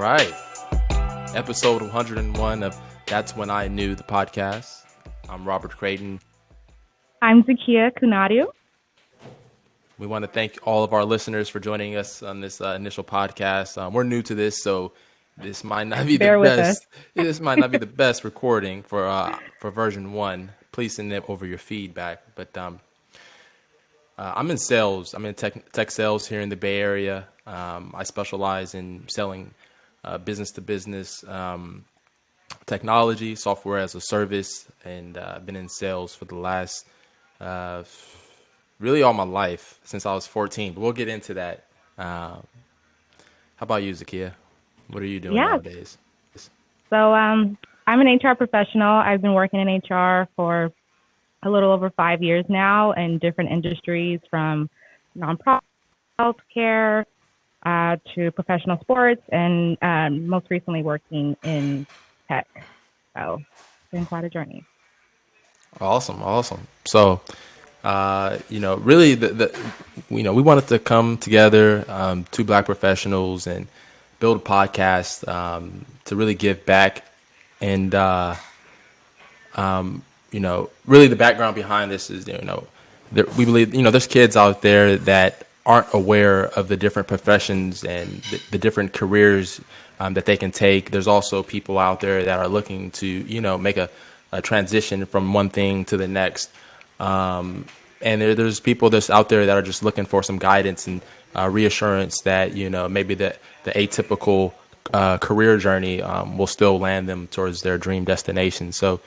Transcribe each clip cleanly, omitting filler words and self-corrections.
right. Episode 101 of That's When I Knew, the podcast. I'm Robert Creighton. I'm Zakiya Kunadu. We want to thank all of our listeners for joining us on this initial podcast. We're new to this, so this might not be Bear the with best. us. This might not be the best recording for version 1. Please send it over your feedback. But I'm in sales. I'm in tech sales here in the Bay Area. I specialize in selling business to business technology, software as a service, and I've been in sales for the last really all my life since I was 14. But we'll get into that. How about you, Zakiya? What are you doing Yeah. nowadays? So I'm an HR professional. I've been working in HR for a little over 5 years now in different industries, from nonprofit healthcare to professional sports, and most recently working in tech. So it's been quite a journey. Awesome. So, really, we wanted to come together, two Black professionals, and build a podcast to really give back. And really, the background behind this is, we believe, there's kids out there that aren't aware of the different professions and the different careers that they can take. There's also people out there that are looking to, make a transition from one thing to the next. And there's people that's out there that are just looking for some guidance and reassurance that, maybe the atypical career journey will still land them towards their dream destination. So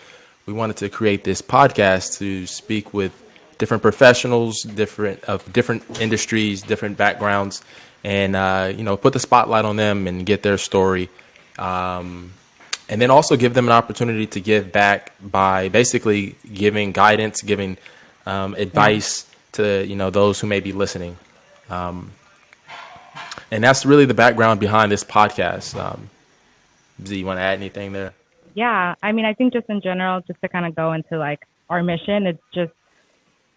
we wanted to create this podcast to speak with different professionals, different industries, different backgrounds, and put the spotlight on them and get their story. And then also give them an opportunity to give back by basically giving guidance, giving advice to those who may be listening. And that's really the background behind this podcast. Z, you want to add anything there? Yeah, I mean, I think just in general, just to kind of go into like our mission, it's just,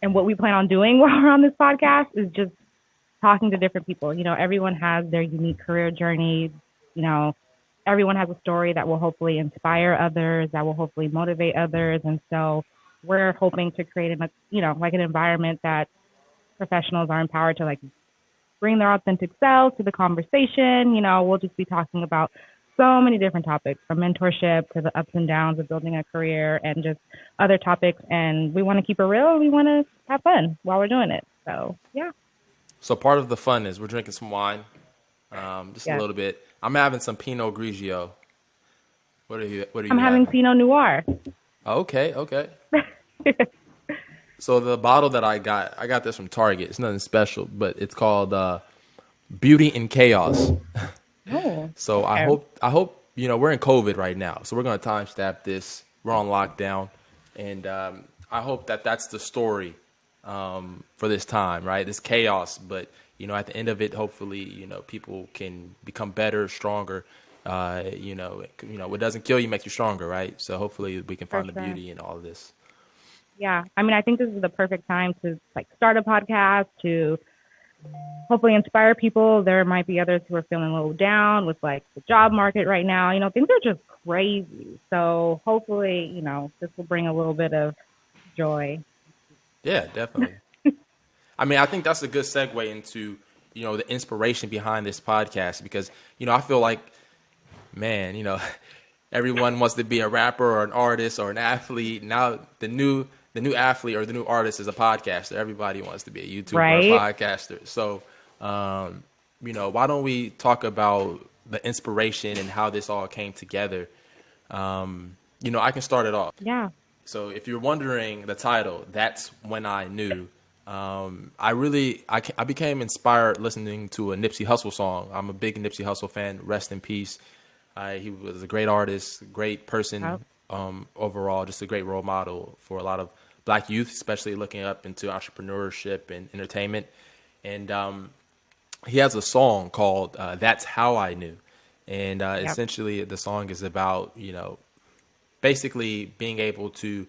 and what we plan on doing while we're on this podcast is just talking to different people. Everyone has their unique career journey. Everyone has a story that will hopefully inspire others, that will hopefully motivate others. And so we're hoping to create an environment that professionals are empowered to bring their authentic selves to the conversation. We'll just be talking about so many different topics, from mentorship to the ups and downs of building a career and just other topics. And we want to keep it real. We want to have fun while we're doing it. So, yeah. So part of the fun is we're drinking some wine, just a little bit. I'm having some Pinot Grigio. What are you I'm having Pinot Noir. Okay. So the bottle that I got this from Target. It's nothing special, but it's called Beauty in Chaos. Oh, So okay. I hope we're in COVID right now, so we're gonna time stamp this. We're on lockdown, and I hope that's the story for this time, right? This chaos, but at the end of it, hopefully, people can become better, stronger. What doesn't kill you makes you stronger, right? So hopefully we can find the beauty in all of this. Yeah, I mean, I think this is the perfect time to start a podcast, to hopefully inspire people. There might be others who are feeling a little down with the job market right now. Things are just crazy. So hopefully, this will bring a little bit of joy. Yeah, definitely. I mean, I think that's a good segue into, the inspiration behind this podcast, because, I feel like, man, everyone wants to be a rapper or an artist or an athlete. Now the new athlete or the new artist is a podcaster. Everybody wants to be a YouTuber or a podcaster. So, why don't we talk about the inspiration and how this all came together? I can start it off. Yeah. So if you're wondering the title, That's When I Knew. I became inspired listening to a Nipsey Hussle song. I'm a big Nipsey Hussle fan. Rest in peace. He was a great artist, great person. Overall, just a great role model for a lot of Black youth, especially looking up into entrepreneurship and entertainment. And he has a song called That's How I Knew. And essentially the song is about, basically being able to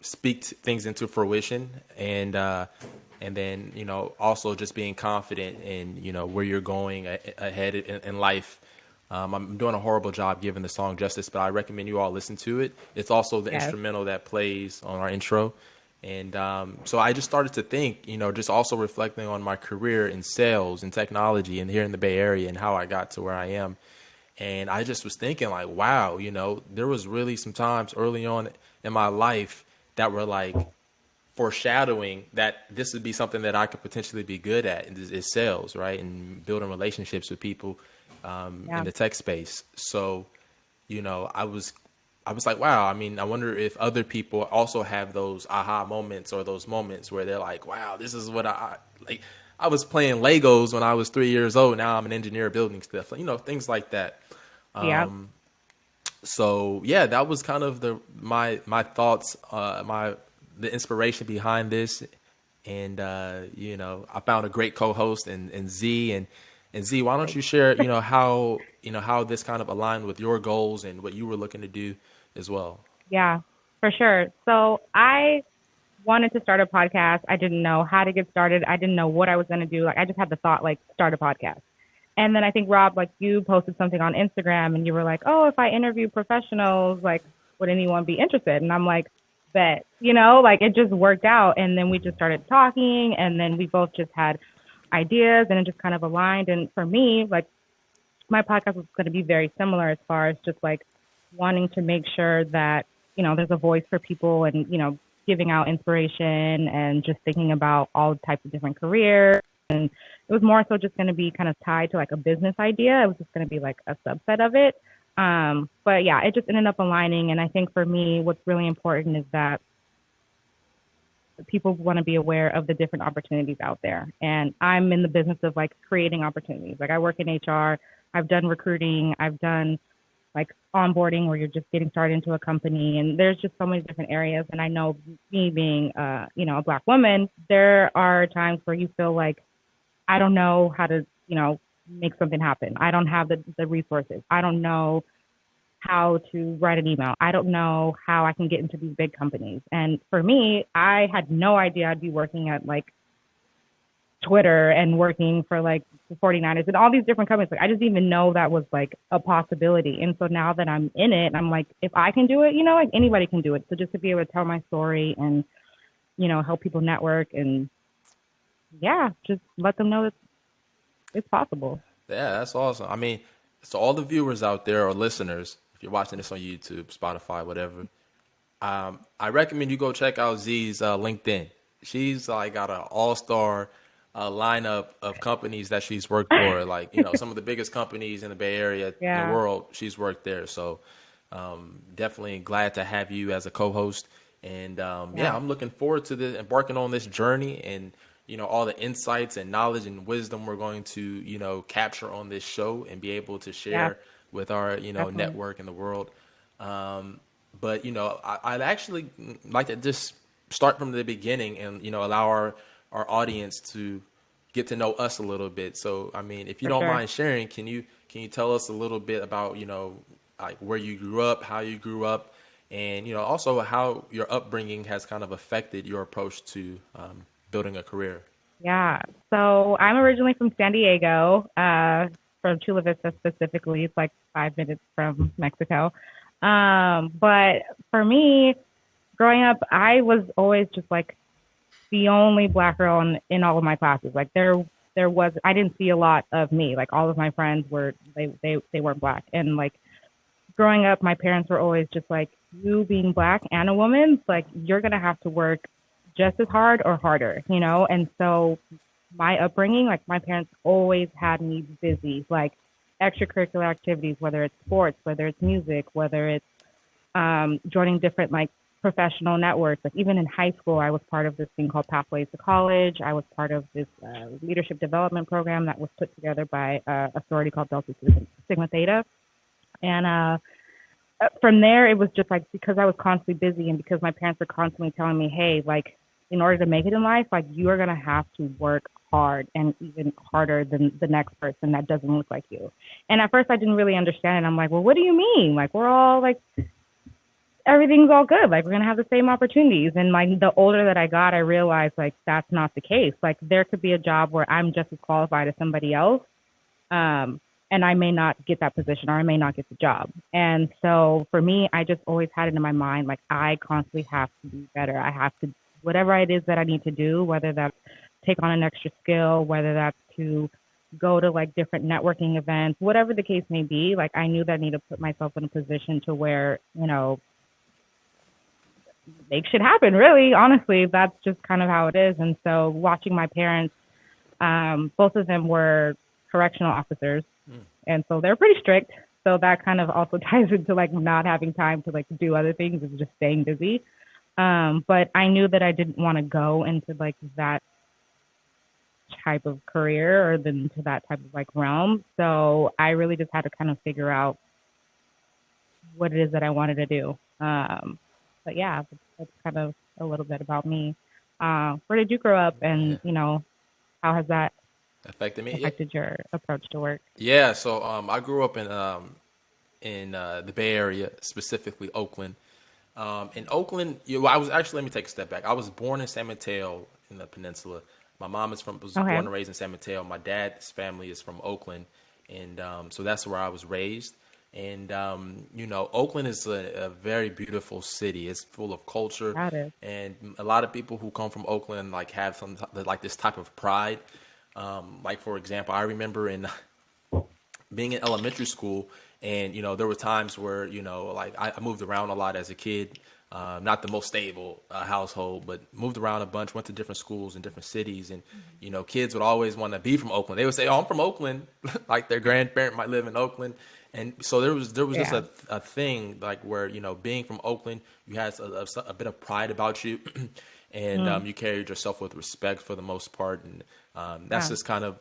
speak things into fruition and and then also just being confident in where you're going ahead in life. I'm doing a horrible job giving the song justice, but I recommend you all listen to it. It's also the Yes. instrumental that plays on our intro. And so I just started to think, just also reflecting on my career in sales and technology and here in the Bay Area and how I got to where I am. And I just was thinking like, wow, there was really some times early on in my life that were like foreshadowing that this would be something that I could potentially be good at is sales, right? And building relationships with people in Yeah. the tech space. So, I was like, wow, I mean, I wonder if other people also have those aha moments or those moments where they're like, wow, this is what I like. I was playing Legos when I was 3 years old. Now I'm an engineer building stuff, things like that. Yeah. So yeah, that was kind of my thoughts, the inspiration behind this. And I found a great co-host in Z. And Z, why don't you share, how this kind of aligned with your goals and what you were looking to do as well? Yeah, for sure. So I wanted to start a podcast. I didn't know how to get started. I didn't know what I was going to do. Like, I just had the thought, like, start a podcast. And then I think, Rob, like, you posted something on Instagram and you were like, oh, if I interview professionals, like, would anyone be interested? And I'm like, bet, like, it just worked out. And then we just started talking, and then we both just had ideas, and it just kind of aligned. And for me, like, my podcast was going to be very similar as far as just like wanting to make sure that, there's a voice for people, and, giving out inspiration and just thinking about all types of different careers. And it was more so just going to be kind of tied to like a business idea. It was just going to be like a subset of it. But yeah, it just ended up aligning. And I think for me, what's really important is that people want to be aware of the different opportunities out there. And I'm in the business of like creating opportunities. Like, I work in HR. I've done recruiting. I've done like onboarding, where you're just getting started into a company. And there's just so many different areas. And I know, me being, a Black woman, there are times where you feel like, I don't know how to, make something happen. I don't have the resources. I don't know how to write an email. I don't know how I can get into these big companies. And for me, I had no idea I'd be working at like Twitter and working for like the 49ers and all these different companies. Like, I just didn't even know that was like a possibility. And so now that I'm in it, I'm like, if I can do it, like anybody can do it. So just to be able to tell my story and, help people network, and yeah, just let them know that it's possible. Yeah, that's awesome. I mean, so all the viewers out there or listeners, if you're watching this on YouTube, Spotify, whatever, I recommend you go check out Z's LinkedIn. She's like got an all-star lineup of companies that she's worked for, like some of the biggest companies in the Bay Area, in the Yeah, world. She's worked there, so definitely glad to have you as a co-host. And yeah, yeah, I'm looking forward to embarking on this journey, and all the insights and knowledge and wisdom we're going to capture on this show and be able to yeah, share with our definitely. network in the world. But I'd actually like to just start from the beginning and allow our audience to get to know us a little bit. So I mean, if you For don't sure. mind sharing, can you tell us a little bit about like where you grew up, how you grew up, and also how your upbringing has kind of affected your approach to building a career? Yeah. So I'm originally from San Diego, from Chula Vista specifically. It's like 5 minutes from Mexico. But for me, growing up, I was always just like the only Black girl in all of my classes. Like, there was, I didn't see a lot of me. Like, all of my friends were, they weren't Black. And like, growing up, my parents were always just like, you being Black and a woman, like, you're going to have to work just as hard or harder, And so my upbringing, like, my parents always had me busy, like extracurricular activities, whether it's sports, whether it's music, whether it's joining different like professional networks. Like, even in high school, I was part of this thing called Pathways to College. I was part of this leadership development program that was put together by a sorority called Delta Sigma Theta. And from there, it was just like, because I was constantly busy and because my parents were constantly telling me, hey, like, in order to make it in life, like, you are going to have to work hard and even harder than the next person that doesn't look like you. And at first I didn't really understand it. I'm like, well, what do you mean? Like, we're all like everything's all good. Like we're gonna have the same opportunities. And like the older that I got, I realized like that's not the case. Like there could be a job where I'm just as qualified as somebody else, and I may not get that position or I may not get the job. And so for me, I just always had it in my mind like I constantly have to be better. I have to whatever it is that I need to do, whether that's take on an extra skill, whether that's to go to like different networking events, whatever the case may be. Like I knew that I need to put myself in a position to where make shit happen. Really, honestly, that's just kind of how it is. And so watching my parents, both of them were correctional officers, and so they're pretty strict. So that kind of also ties into like not having time to like do other things and just staying busy. But I knew that I didn't want to go into like that type of career or then to that type of like realm. So I really just had to kind of figure out what it is that I wanted to do. But yeah, that's kind of a little bit about me. Where did you grow up, and how has that Affected me. Yeah, affected your approach to work? yeah. So I grew up in the Bay Area, specifically Oakland. In Oakland, I was actually, let me take a step back. I was born in San Mateo in the peninsula. My mom was Okay. born and raised in San Mateo. My dad's family is from Oakland, and so that's where I was raised. And Oakland is a very beautiful city. It's full of culture, Got it. and a lot of people who come from Oakland like have like this type of pride. Like for example, I remember in being in elementary school, and there were times where like I moved around a lot as a kid. Not the most stable household, but moved around a bunch, went to different schools in different cities, and kids would always want to be from Oakland. They would say, "Oh, I'm from Oakland," like their grandparent might live in Oakland, and so there was just Yeah. a thing like where being from Oakland, you had a bit of pride about you, and Mm. you carried yourself with respect for the most part, and that's Yeah. just kind of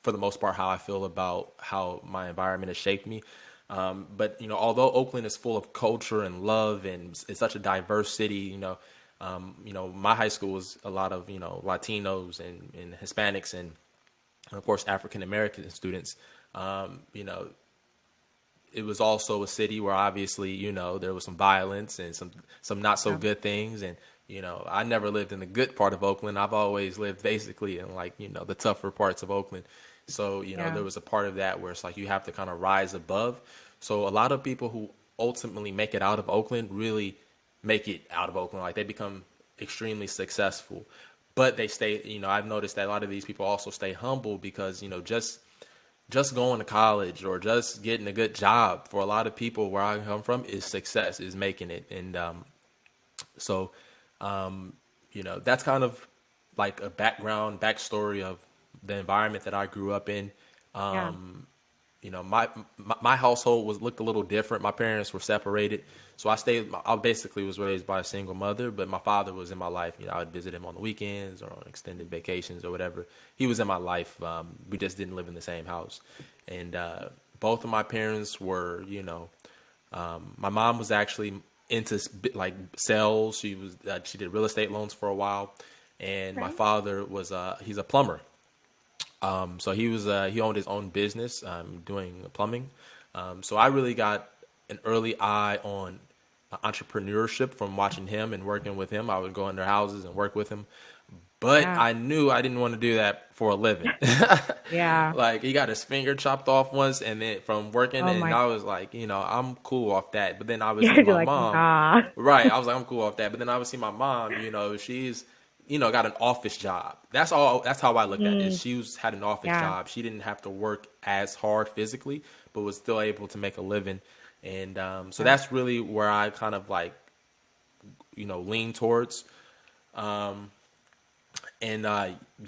for the most part how I feel about how my environment has shaped me. But although Oakland is full of culture and love, and it's such a diverse city, my high school was a lot of Latinos and Hispanics, and of course African American students. It was also a city where obviously there was some violence and some not so Yeah. good things, and I never lived in the good part of Oakland. I've always lived basically in like the tougher parts of Oakland. So Yeah. there was a part of that where it's like you have to kind of rise above. So a lot of people who ultimately make it out of Oakland really make it out of Oakland. Like they become extremely successful, but they stay. I've noticed that a lot of these people also stay humble because just going to college or just getting a good job for a lot of people where I come from is success, is making it. And so that's kind of like a backstory of the environment that I grew up in. Yeah. My household looked a little different. My parents were separated, so I basically was raised by a single mother, but my father was in my life. I would visit him on the weekends or on extended vacations or whatever. He was in my life. We just didn't live in the same house, and both of my parents were, my mom was actually into like sales. She did real estate loans for a while, and my Okay. father was he's a plumber. So he owned his own business doing plumbing. So I really got an early eye on entrepreneurship from watching him and working with him. I would go in their houses and work with him, but Yeah. I knew I didn't want to do that for a living. Yeah. Like he got his finger chopped off once, and then from working, Oh and my. I was like, I'm cool off that. But then I would see You're my like, mom, nah. right? I was like, I'm cool off that. But then I would see my mom, she's got an office job. That's all. That's how I looked at it. Mm. Had an office Yeah. job. She didn't have to work as hard physically, but was still able to make a living. And so Yeah. that's really where I kind of like, lean towards. And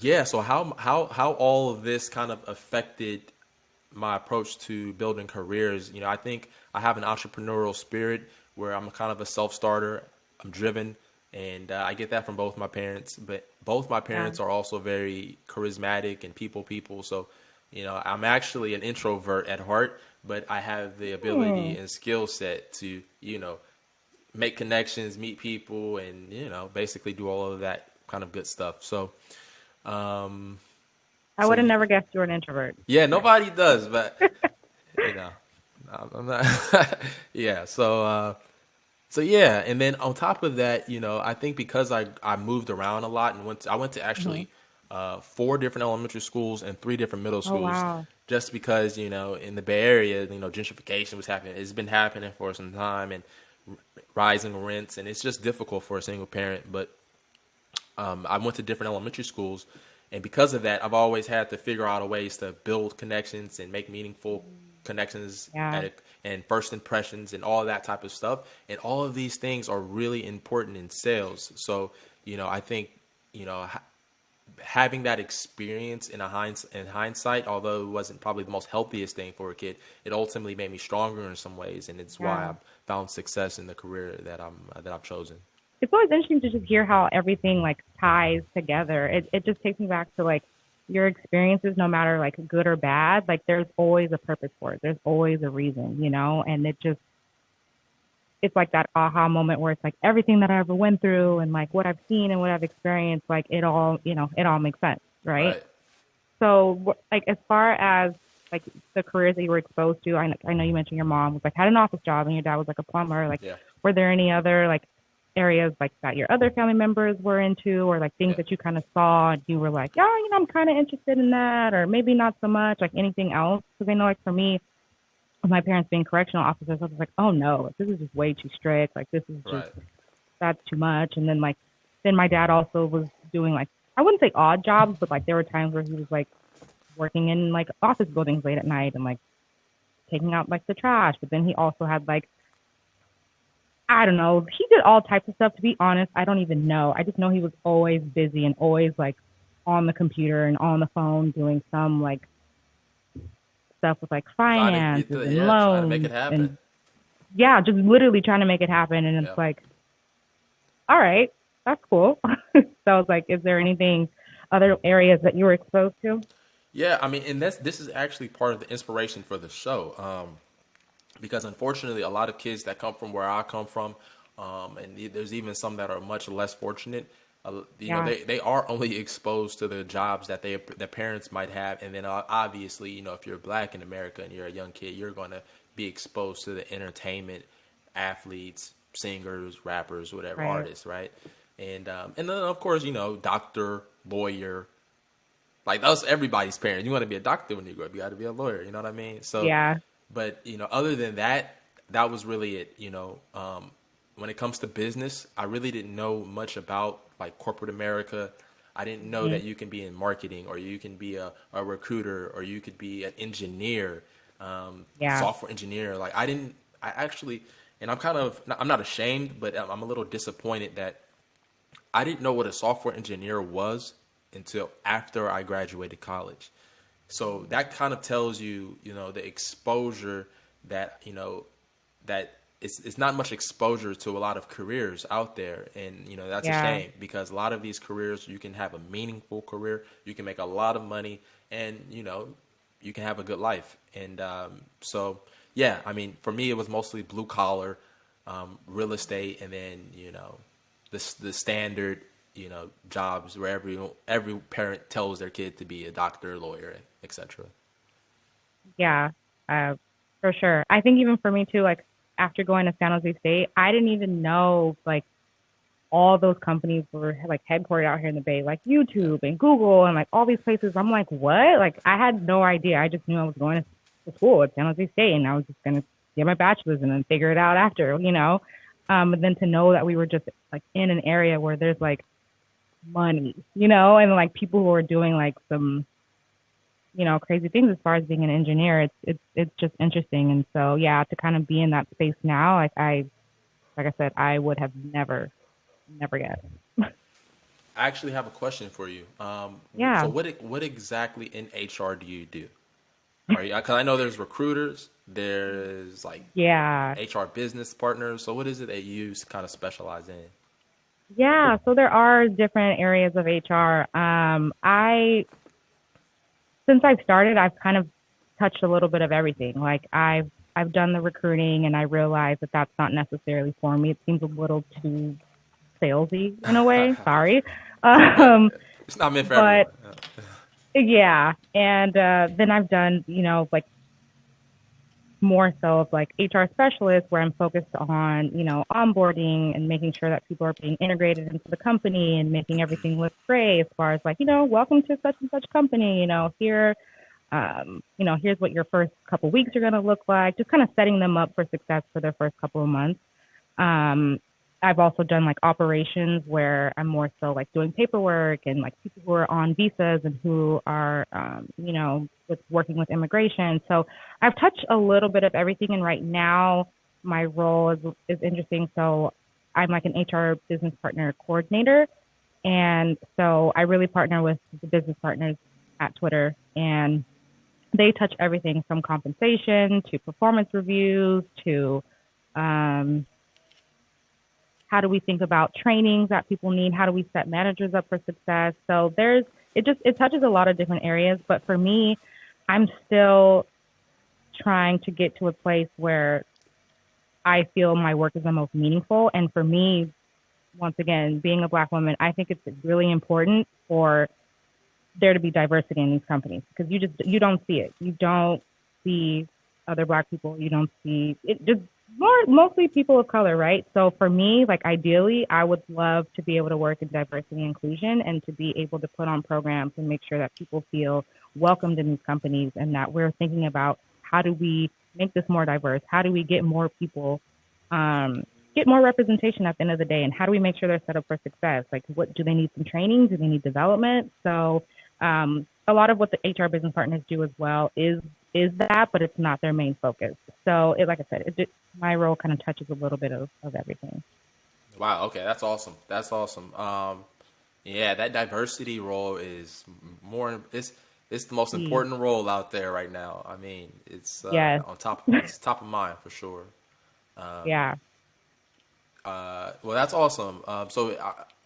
yeah, so how all of this kind of affected my approach to building careers. I think I have an entrepreneurial spirit where I'm kind of a self-starter. I'm driven, and I get that from both my parents. But both my Yeah. parents are also very charismatic and people. So, I'm actually an introvert at heart, but I have the ability Hmm. and skill set to, make connections, meet people, and basically do all of that kind of good stuff. So, um, I so would have never guessed you were an introvert. yeah, nobody does, but you know, I'm not. Yeah, so So yeah, and then on top of that, I think because I moved around a lot and I went to Hmm. actually four different elementary schools and three different middle Oh schools, wow. just because in the Bay Area, gentrification was happening. It's been happening for some time, and rising rents, and it's just difficult for a single parent. But I went to different elementary schools, and because of that, I've always had to figure out a ways to build connections and make meaningful connections Yeah. and first impressions and all that type of stuff. And all of these things are really important in sales. So, I think, you know, ha- having that experience in hindsight, although it wasn't probably the most healthiest thing for a kid, it ultimately made me stronger in some ways, and it's why Yeah. I've found success in the career that I've chosen. It's always interesting to just hear how everything like ties together. It just takes me back to like your experiences, no matter like good or bad. Like there's always a purpose for it. There's always a reason, and it's like that aha moment where it's like everything that I ever went through and like what I've seen and what I've experienced, like it all makes sense, right? Right. So, like, as far as like the careers that you were exposed to, I know you mentioned your mom was like had an office job and your dad was like a plumber. Like, Yeah. were there any other like areas like that your other family members were into, or like things Yeah. that you kind of saw and you were like, yeah, I'm kind of interested in that, or maybe not so much, like anything else? Because I know, like for me, with my parents being correctional officers, I was like, oh no, like, this is just way too strict. Like, this is just Right. that's too much. And then then my dad also was doing like I wouldn't say odd jobs, but like there were times where he was like working in like office buildings late at night and like taking out like the trash. But then he also had like I don't know, he did all types of stuff. To be honest, I don't even know. I just know he was always busy and always like on the computer and on the phone doing some like stuff with like Trying to get finances the and yeah, trying to make it loans happen. and yeah, just literally trying to make it happen. And Yeah. it's like, all right, that's cool. So I was like, is there anything other areas that you were exposed to? Yeah, I mean, and this is actually part of the inspiration for the show. Because unfortunately, a lot of kids that come from where I come from, there's even some that are much less fortunate. Yeah, They are only exposed to the jobs that their parents might have, and then obviously, if you're black in America and you're a young kid, you're going to be exposed to the entertainment, athletes, singers, rappers, whatever, right. artists, right? And then of course, doctor, lawyer, like that's everybody's parent. You want to be a doctor when you grow up. You got to be a lawyer. You know what I mean? So, Yeah. but other than that, that was really it. When it comes to business, I really didn't know much about like corporate America. I didn't know Hmm. that you can be in marketing, or you can be a recruiter, or you could be an engineer, Yeah. software engineer. Like I didn't. I actually, and I'm not ashamed, but I'm a little disappointed that I didn't know what a software engineer was until after I graduated college. So that kind of tells you, the exposure that, that it's not much exposure to a lot of careers out there. And, that's a Yeah. shame because a lot of these careers, you can have a meaningful career, you can make a lot of money, and, you can have a good life. And so, yeah, I mean, for me, it was mostly blue collar, real estate, and then, the standard, jobs where every parent tells their kid to be a doctor, lawyer, etc. Yeah. Uh, for sure. I think even for me too, like after going to San Jose State, I didn't even know like all those companies were like headquartered out here in the Bay, like Yeah. YouTube and Google and like all these places. I'm like, what? Like I had no idea. I just knew I was going to school at San Jose State and I was just gonna get my bachelor's and then figure it out after. But then to know that we were just like in an area where there's like money, and like people who are doing like some crazy things as far as being an engineer. It's just interesting. And so yeah, to kind of be in that space now, like I said, I would have never guessed. I actually have a question for you. So Yeah. what exactly in HR do you do? Are you? Because I know there's recruiters, there's like Yeah. HR business partners. So what is it that you kind of specialize in? Yeah. So there are different areas of HR. Since I've started, I've kind of touched a little bit of everything. Like I've done the recruiting, and I realized that that's not necessarily for me. It seems a little too salesy in a way. Sorry. Yeah, Um, it's not meant for everyone. but yeah, and then I've done, like more so of like HR specialist where I'm focused on, onboarding and making sure that people are being integrated into the company and making everything look great as far as like, welcome to such and such company, here, here's what your first couple weeks are going to look like, just kind of setting them up for success for their first couple of months. I've also done like operations where I'm more so like doing paperwork and like people who are on visas and who are, with working with immigration. So I've touched a little bit of everything. And right now my role is interesting. So I'm like an HR business partner coordinator. And so I really partner with the business partners at Twitter, and they touch everything from compensation to performance reviews to, how do we think about trainings that people need? How do we set managers up for success? So it touches a lot of different areas. But for me, I'm still trying to get to a place where I feel my work is the most meaningful. And for me, once again, being a Black woman, I think it's really important for there to be diversity in these companies because you don't see it. You don't see other Black people. You don't see it. Just mostly people of color, right? So for me, like ideally, I would love to be able to work in diversity and inclusion and to be able to put on programs and make sure that people feel welcomed in these companies and that we're thinking about how do we make this more diverse? How do we get more people, get more representation at the end of the day? And how do we make sure they're set up for success? Like, what do they need some training? Do they need development? So a lot of what the HR business partners do as well is that, but it's not their main focus. So, like I said, my role kind of touches a little bit of everything. Wow. Okay, that's awesome. That's awesome. Yeah, that diversity role is more. It's the most important role out there right now. I mean, it's Yes. on top. It's top of mind for sure. Yeah. Well, that's awesome.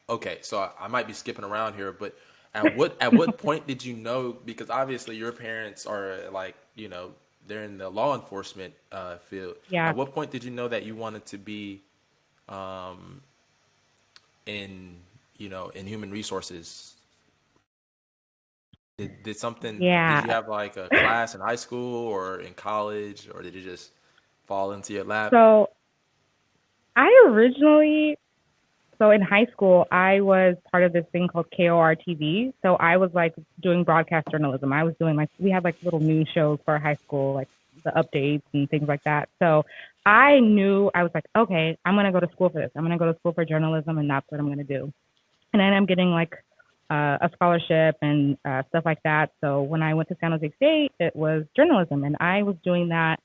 Okay, so I might be skipping around here, but at what point did you know? Because obviously your parents are like they're in the law enforcement field. Yeah. At what point did you know that you wanted to be in in human resources? Did Yeah. you have like a class in high school or in college, or did it just fall into your lap? So so in high school, I was part of this thing called KOR TV. So I was like doing broadcast journalism. I was doing like, we had like little news shows for our high school, like the updates and things like that. So I knew, I was like, okay, I'm going to go to school for this. I'm going to go to school for journalism and that's what I'm going to do. And then I'm getting like a scholarship and stuff like that. So when I went to San Jose State, it was journalism. And I was doing that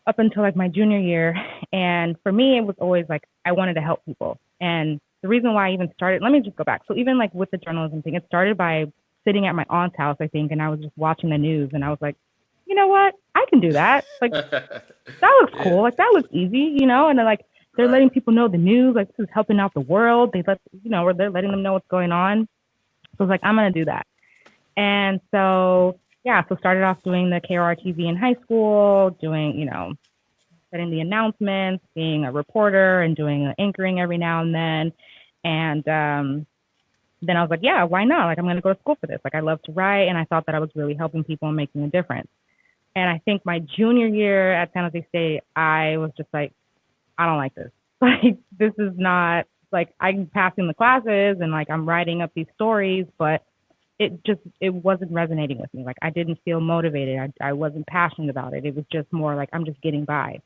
up until like my junior year. And for me, it was always like, I wanted to help people. And the reason why I even started, let me just go back. So even like with the journalism thing, it started by sitting at my aunt's house, I think, and I was just watching the news and I was like, you know what? I can do that. Like, that looks Yeah. cool. Like, that looks easy, and then like, they're Right. letting people know the news, like this is helping out the world. Or they're letting them know what's going on. So I was like, I'm going to do that. And so, yeah, so started off doing the KRR TV in high school, doing, setting the announcements, being a reporter and doing anchoring every now and then. And then I was like, yeah, why not? Like, I'm going to go to school for this. Like, I love to write. And I thought that I was really helping people and making a difference. And I think my junior year at San Jose State, I was just like, I don't like this. Like, this is not, like, I'm passing the classes and like I'm writing up these stories, but it wasn't resonating with me. Like, I didn't feel motivated. I wasn't passionate about it. It was just more like I'm just getting by.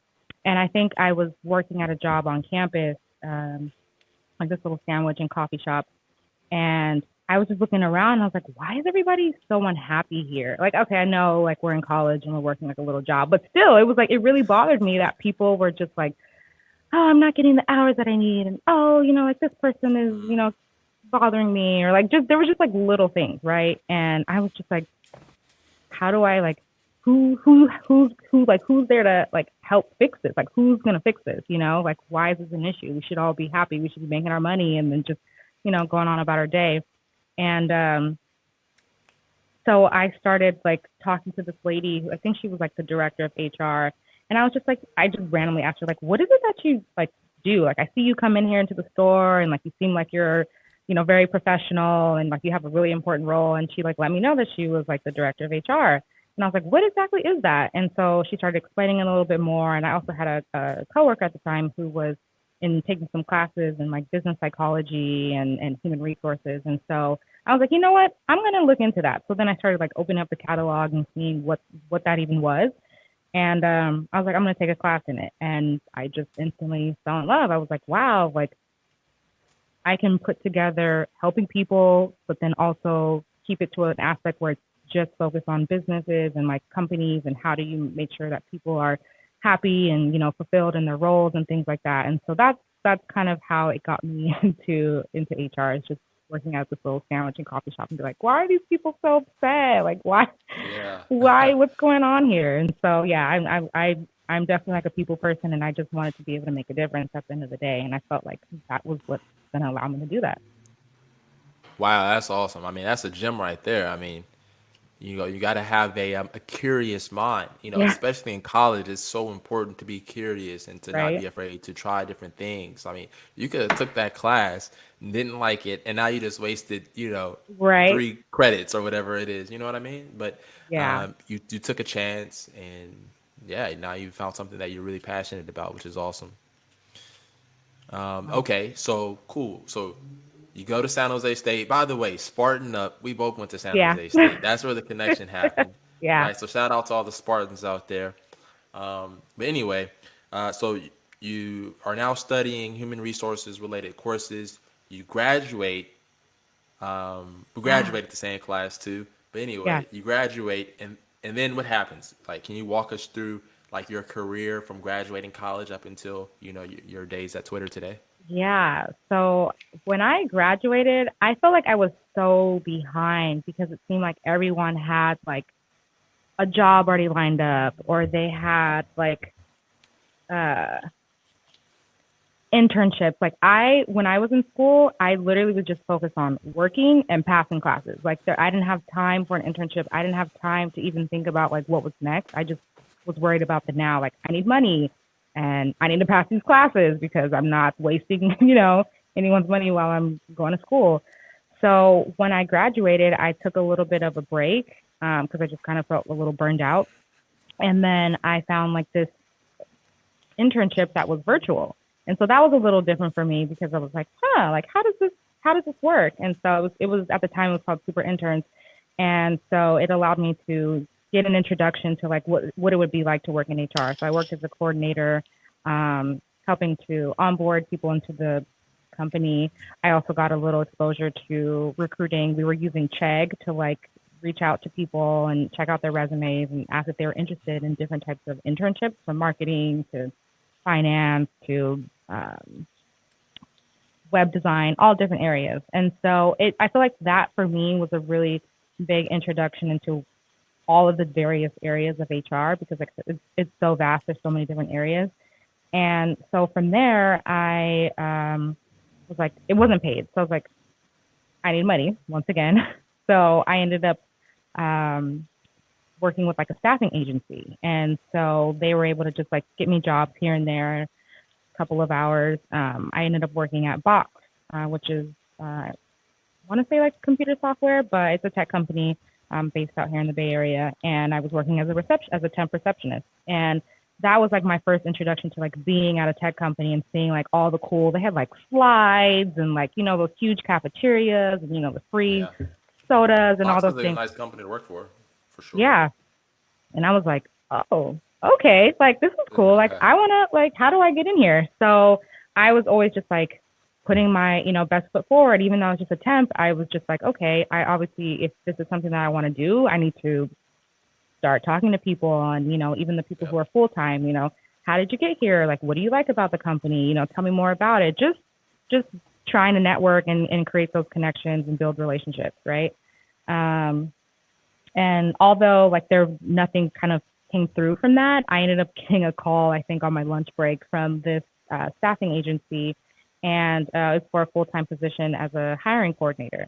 And I think I was working at a job on campus, like this little sandwich and coffee shop. And I was just looking around and I was like, why is everybody so unhappy here? Like, okay, I know like we're in college and we're working like a little job, but still it was like, it really bothered me that people were just like, oh, I'm not getting the hours that I need. And, oh, like this person is, bothering me, or like just, there was just like little things. Right. And I was just like, how do I like, who's there to like help fix this? Like, who's going to fix this? Like, why is this an issue? We should all be happy. We should be making our money and then just, going on about our day. And, so I started like talking to this lady who I think she was like the director of HR. And I was just like, I just randomly asked her, like, what is it that you like do? Like, I see you come in here into the store and like, you seem like you're, very professional and like you have a really important role. And she like let me know that she was like the director of HR. And I was like, what exactly is that? And so she started explaining it a little bit more. And I also had a coworker at the time who was in taking some classes in like business psychology and human resources. And so I was like, you know what? I'm going to look into that. So then I started like opening up the catalog and seeing what that even was. And I was like, I'm going to take a class in it. And I just instantly fell in love. I was like, wow, like I can put together helping people, but then also keep it to an aspect where it's just focused on businesses and like companies and how do you make sure that people are happy and fulfilled in their roles and things like that. And so that's kind of how it got me into HR. It's just working at this little sandwich and coffee shop and be like, why are these people so upset? Like Yeah. why what's going on here? And so yeah, I'm definitely like a people person, and I just wanted to be able to make a difference at the end of the day. And I felt like that was what's going to allow me to do that. Wow, that's awesome. I mean, that's a gem right there. I mean, you got to have a curious mind. Yeah, Especially in college, it's so important to be curious and to not right, be afraid to try different things. I mean, you could have took that class, didn't like it, and now you just wasted, right, 3 credits or whatever it is. You know what I mean? But yeah. you took a chance, and yeah, now you found something that you're really passionate about, which is awesome. Wow. Okay, so cool. So you go to San Jose State. By the way, Spartan up. We both went to San Yeah, Jose State. That's where the connection happened, yeah, right? So shout out to all the Spartans out there. But anyway, so you are now studying human resources related courses. You graduate. We graduated the same class too. But yeah. anyway, you graduate, and then what happens? Like, can you walk us through like your career from graduating college up until your days at Twitter today? Yeah. So when I graduated, I felt like I was so behind because it seemed like everyone had like a job already lined up, or they had like uh internships. Like when I was in school, I literally was just focused on working and passing classes. Like I didn't have time for an internship. I didn't have time to even think about like what was next. I just was worried about the now. Like I need money and I need to pass these classes because I'm not wasting, anyone's money while I'm going to school. So when I graduated, I took a little bit of a break because I just kind of felt a little burned out. And then I found like this internship that was virtual. And so that was a little different for me because I was like, like how does this work? And so it was at the time it was called Super Interns. And so it allowed me to get an introduction to like what it would be like to work in HR. So I worked as a coordinator, helping to onboard people into the company. I also got a little exposure to recruiting. We were using Chegg to like reach out to people and check out their resumes and ask if they were interested in different types of internships, from marketing to finance to web design, all different areas. And so I feel like that for me was a really big introduction into all of the various areas of HR because like it's so vast. There's so many different areas. And so from there, I was like, it wasn't paid. So I was like, I need money once again. So I ended up um, working with like a staffing agency. And so they were able to just like get me jobs here and there, a couple of hours. I ended up working at Box, which is, I want to say like computer software, but it's a tech company based out here in the Bay Area. And I was working as a temp receptionist. And that was like my first introduction to like being at a tech company and seeing like all the cool, they had like slides and like, those huge cafeterias and, the free Yeah, sodas and all Fox those is a things. nice company to work for sure. Yeah. And I was like, oh, okay, like this is cool. Like I wanna like how do I get in here? So I was always just like putting my, best foot forward, even though I was just a temp, I was just like, okay, I obviously if this is something that I want to do, I need to start talking to people and, even the people who Yep. are full time, how did you get here? Like what do you like about the company? Tell me more about it. Just trying to network and create those connections and build relationships, right? Um, and although like nothing kind of came through from that, I ended up getting a call, I think on my lunch break from this staffing agency, and it's for a full-time position as a hiring coordinator.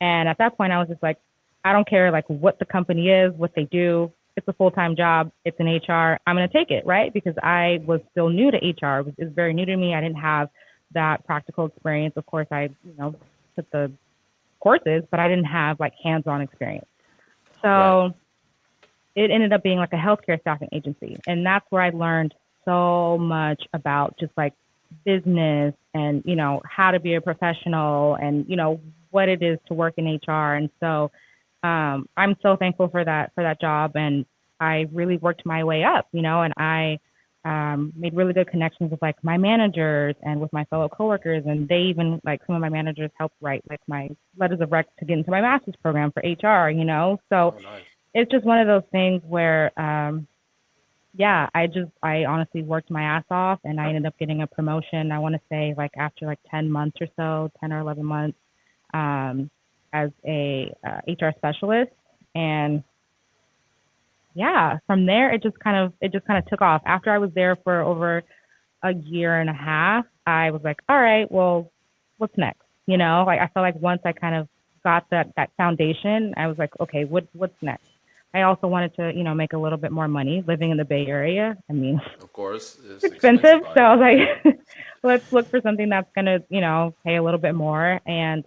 And at that point, I was just like, I don't care like what the company is, what they do. It's a full-time job. It's in HR. I'm going to take it, right? Because I was still new to HR. It was very new to me. I didn't have that practical experience. Of course, I, took the courses, but I didn't have like hands-on experience. Right. So it ended up being like a healthcare staffing agency. And that's where I learned so much about just like business and, how to be a professional and, what it is to work in HR. And so I'm so thankful for that job. And I really worked my way up, and I made really good connections with like my managers and with my fellow coworkers. And they even like some of my managers helped write like my letters of rec to get into my master's program for HR. So Oh, nice. it's just one of those things where, yeah, I honestly worked my ass off and I ended up getting a promotion. I want to say like after like 10 months or so, 10 or 11 months, um, as a HR specialist. And yeah, from there, it just kind of took off. After I was there for over a year and a half, I was like, all right, well, what's next? Like I felt like once I kind of got that foundation, I was like, okay, what's next? I also wanted to, make a little bit more money living in the Bay Area. I mean, Of course, it's it's expensive expensive, so out I here. was Yeah. like, let's look for something that's gonna, pay a little bit more. And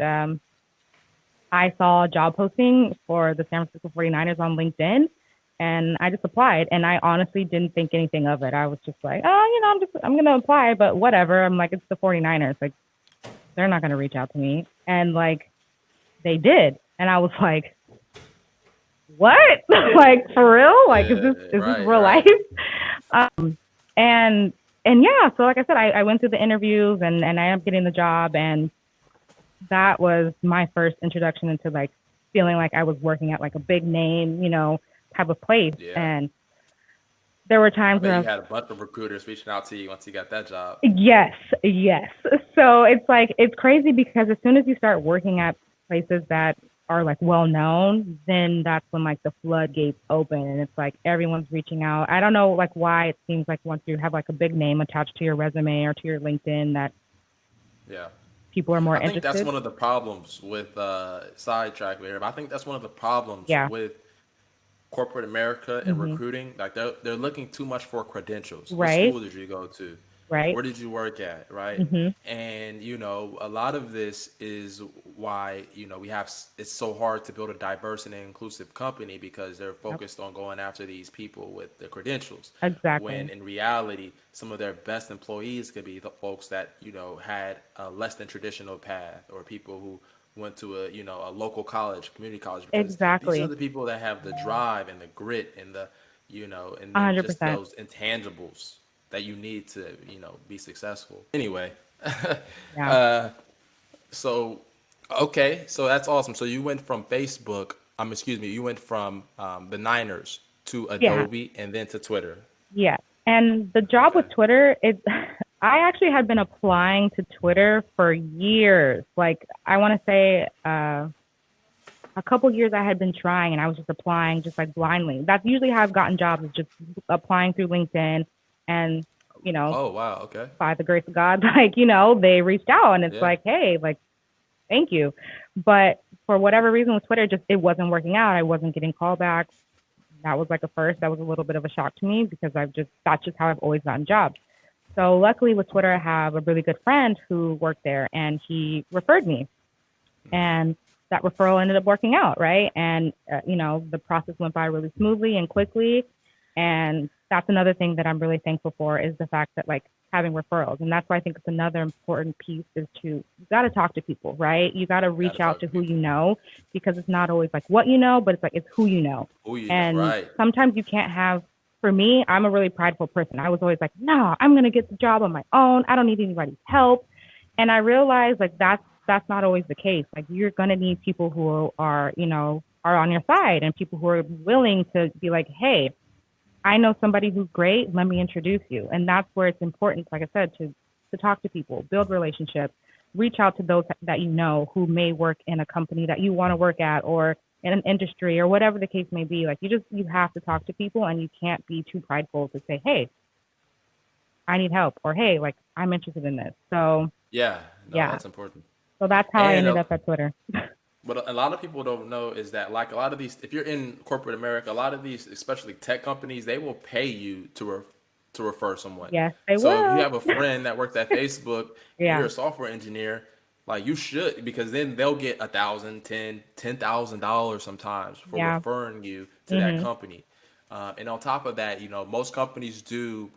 I saw a job posting for the San Francisco 49ers on LinkedIn, and I just applied. And I honestly didn't think anything of it. I was just like, oh, I'm gonna apply, but whatever. I'm like, it's the 49ers. Like, they're not gonna reach out to me. And like, they did, and I was like, what? Like for real? Like, is Yeah. this Right. real life? Right. And and yeah, so like I said, I went through the interviews and I ended up getting the job, and that was my first introduction into like feeling like I was working at like a big name, type of place. Yeah. And there were I times bet where I you was, had a bunch of recruiters reaching out to you once you got that job. yes, yes. So it's like it's crazy because as soon as you start working at places that are like well known, then that's when like the floodgates open and it's like everyone's reaching out. I don't know like why it seems like once you have like a big name attached to your resume or to your LinkedIn that Yeah. people are more I think that's interested. one of the problems with sidetrack here, but I think that's one of the problems Yeah. with corporate America and Mhm. recruiting. Like they're looking too much for credentials. What Right. school did you go to? Right. Where did you work at? Right. Mhm. And a lot of this is why we have it's so hard to build a diverse and inclusive company because they're Yep. focused on going after these people with the credentials. When Exactly. in reality, some of their best employees could be the folks that had a less than traditional path, or people who went to a local college, community college, because these are Exactly. the people that have the drive and the grit and the and A then hundred just percent. those intangibles that you need to be successful. Anyway, Yeah. uh, so okay, so that's awesome. So you went from Facebook, excuse me, you went from the Niners to Yeah. Adobe and then to Twitter. Yeah. And the job Okay. with Twitter, it I actually had been applying to Twitter for years. Like I want to say a couple years I had been trying and I was just applying just like blindly. That's usually how I've gotten jobs is just applying through LinkedIn and you know, Oh wow. Okay. by the grace of God, like, they reached out and it's Yeah. like, hey, like thank you. But for whatever reason with Twitter, just it wasn't working out. I wasn't getting callbacks. That was like a first. That was a little bit of a shock to me because that's just how I've always gotten jobs. So luckily with Twitter, I have a really good friend who worked there and he referred me and that referral ended up working out. Right. And, the process went by really smoothly and quickly. And that's another thing that I'm really thankful for is the fact that like having referrals. And that's why I think it's another important piece is you got to talk to people, right? You got to Got reach to out talk to to who you people. know because it's not always like what you know, but it's like it's who you know. Who you know? And Right. sometimes you can't have, for me, I'm a really prideful person. I was always like, no, I'm going to get the job on my own. I don't need anybody's help. And I realized like that's not always the case. Like you're going to need people who are, are on your side and people who are willing to be like, hey, I know somebody who's great. Let me introduce you. And that's where it's important, like I said, to talk to people, build relationships, reach out to those that you know who may work in a company that you want to work at or in an industry or whatever the case may be. Like you have to talk to people and you can't be too prideful to say, hey, I need help or hey, like I'm interested in this. So Yeah. No, yeah. that's important. So that's how I And ended up at Twitter. what a lot of people don't know is that, like, a lot of these, if you're in corporate America, a lot of these, especially tech companies, they will pay you to refer someone. Yes, they So if you will. have a friend that works at Facebook and you're Yeah. a software engineer, like you should, because then they'll get 1,000, $10,000 sometimes for Yeah. referring you to that Mhm. company. And on top of that, most companies do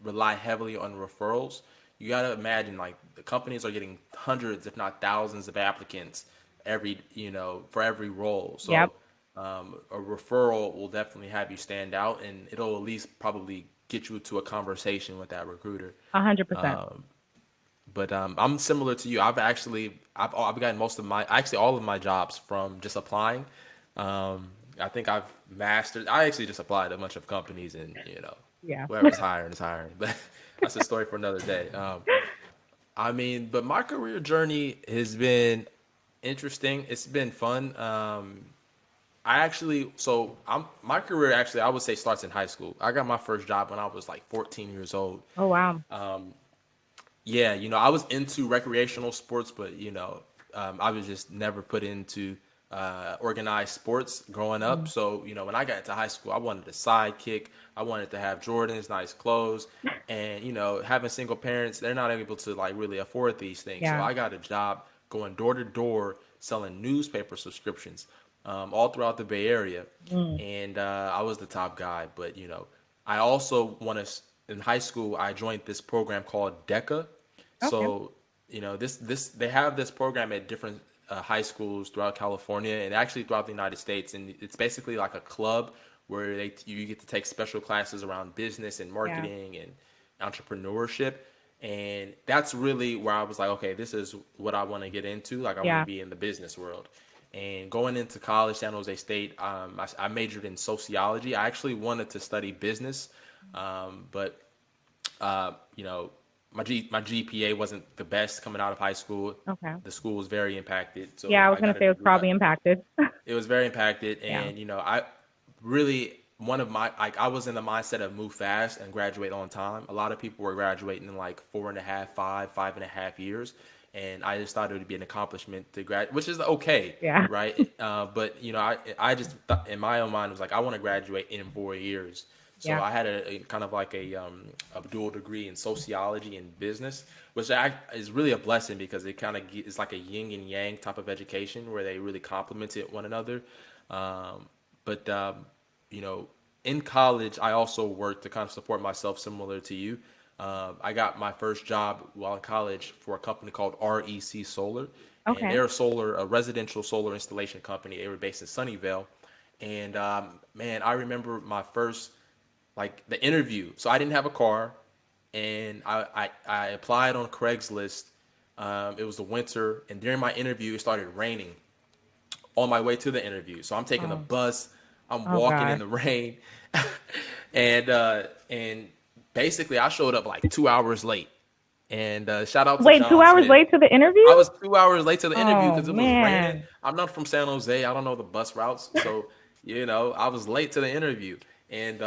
rely heavily on referrals. You got to imagine like the companies are getting hundreds, if not thousands, of applicants for every role. Yep. So a referral will definitely have you stand out, and it'll at least probably get you to a conversation with that recruiter. 100%. But I'm similar to you. I've gotten actually all of my jobs from just applying. I think I've mastered. I actually just applied to a bunch of companies, and Yeah. whoever's hiring is hiring. But that's a story for another day. I mean, but my career journey has been interesting. It's been fun. My career actually I would say starts in high school. I got my first job when I was like 14 years old. Oh, wow. Yeah, I was into recreational sports, but I was just never put into organized sports growing up. Mm. So when I got into high school, I wanted a sidekick. I wanted to have Jordans, nice clothes, and having single parents, they're not able to like really afford these things. So Yeah. I got a job going door to door selling newspaper subscriptions all throughout the Bay Area, Mm. and I was the top guy. But I also want to. In high school, I joined this program called DECA. Okay. So, this they have this program at different high schools throughout California and actually throughout the United States, and it's basically like a club where you get to take special classes around business and Yeah. marketing and entrepreneurship, and that's really where I was like, okay, this is what I want to get into. Like, I want to Yeah. be in the business world. And going into college, San Jose State, I majored in sociology. I actually wanted to study business, but you know, my GPA wasn't the best coming out of high school. Okay. The school was very impacted, Yeah, so I was I gonna got a say it was degree. probably impacted. It was very impacted, Yeah. and I really one of my like I was in the mindset of move fast and graduate on time. A lot of people were graduating in like 4.5, 5.5 years, and I just thought it would be an accomplishment to graduate, which is okay, Yeah. right? But I just thought in my own mind was like I want to graduate in 4 years. So Yeah. I had a kind of like a dual degree in sociology and business, which is really a blessing because it kind of is like a yin and yang type of education where they really complemented one another. Um, but you know, in college, I also worked to kind of support myself, similar to you. I got my first job while in college for a company called REC Solar, and Okay. they're a residential solar installation company. They were based in Sunnyvale, and man, I remember my first like the interview. So I didn't have a car, and I applied on Craigslist. It was the winter, and during my interview, it started raining on my way to the interview. So I'm taking the Oh. bus. I'm Oh walking in gosh. the rain, and basically I showed up like 2 hours late. And shout out to Wait, two John hours Smith. late to the interview? I was 2 hours late to the interview Oh because it was raining. man. I'm not from San Jose. I don't know the bus routes, so I was late to the interview, and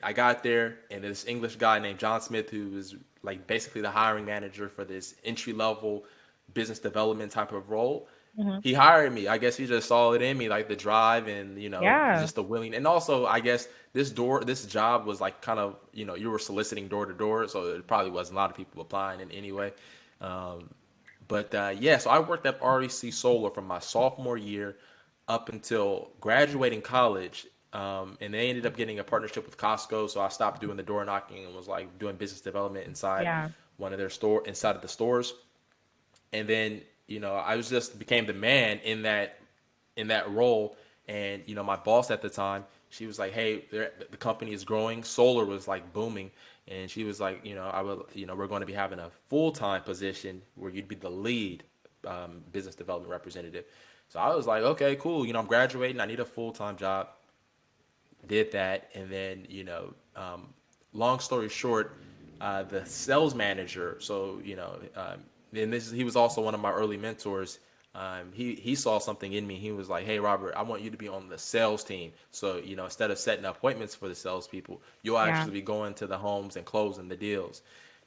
I got there, and this English guy named John Smith, who was like basically the hiring manager for this entry level business development type of role. Hmm. He hired me. I guess he just saw it in me, like the drive and Yeah. just the willing. And also, I guess this job was like kind of you were soliciting door to door, so it probably wasn't a lot of people applying in anyway. Um, but yeah, so I worked at REC Solar from my sophomore year up until graduating college. And they ended up getting a partnership with Costco, so I stopped doing the door knocking and was like doing business development Yeah. inside of the stores. And then I was just became the man in that role. And my boss at the time, she was like, "Hey, the company is growing. Solar was like booming." And she was like, I will, we're going to be having a full time position where you'd be the lead business development representative. So I was like, okay, cool. I'm graduating. I need a full time job. Did that, and then long story short, the sales manager. So and he was also one of my early mentors. He saw something in me. He was like, "Hey, Robert, I want you to be on the sales team. So instead of setting appointments for the salespeople, you'll Yeah. actually be going to the homes and closing the deals."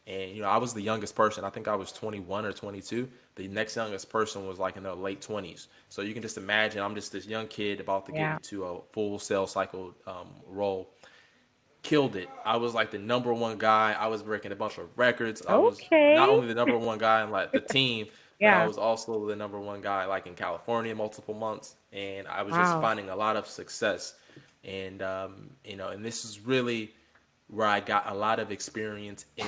And I was the youngest person. I think I was 21 or 22. The next youngest person was like in their late 20s. So you can just imagine I'm just this young kid about to get Yeah. into a full sales cycle role. Killed it. I was like the number one guy. I was breaking a bunch of records. I was not Okay. only the number one guy in like the team, but I Yeah. was also the number one guy like in California multiple months. And I was just Wow. finding a lot of success. And and this is really where I got a lot of experience in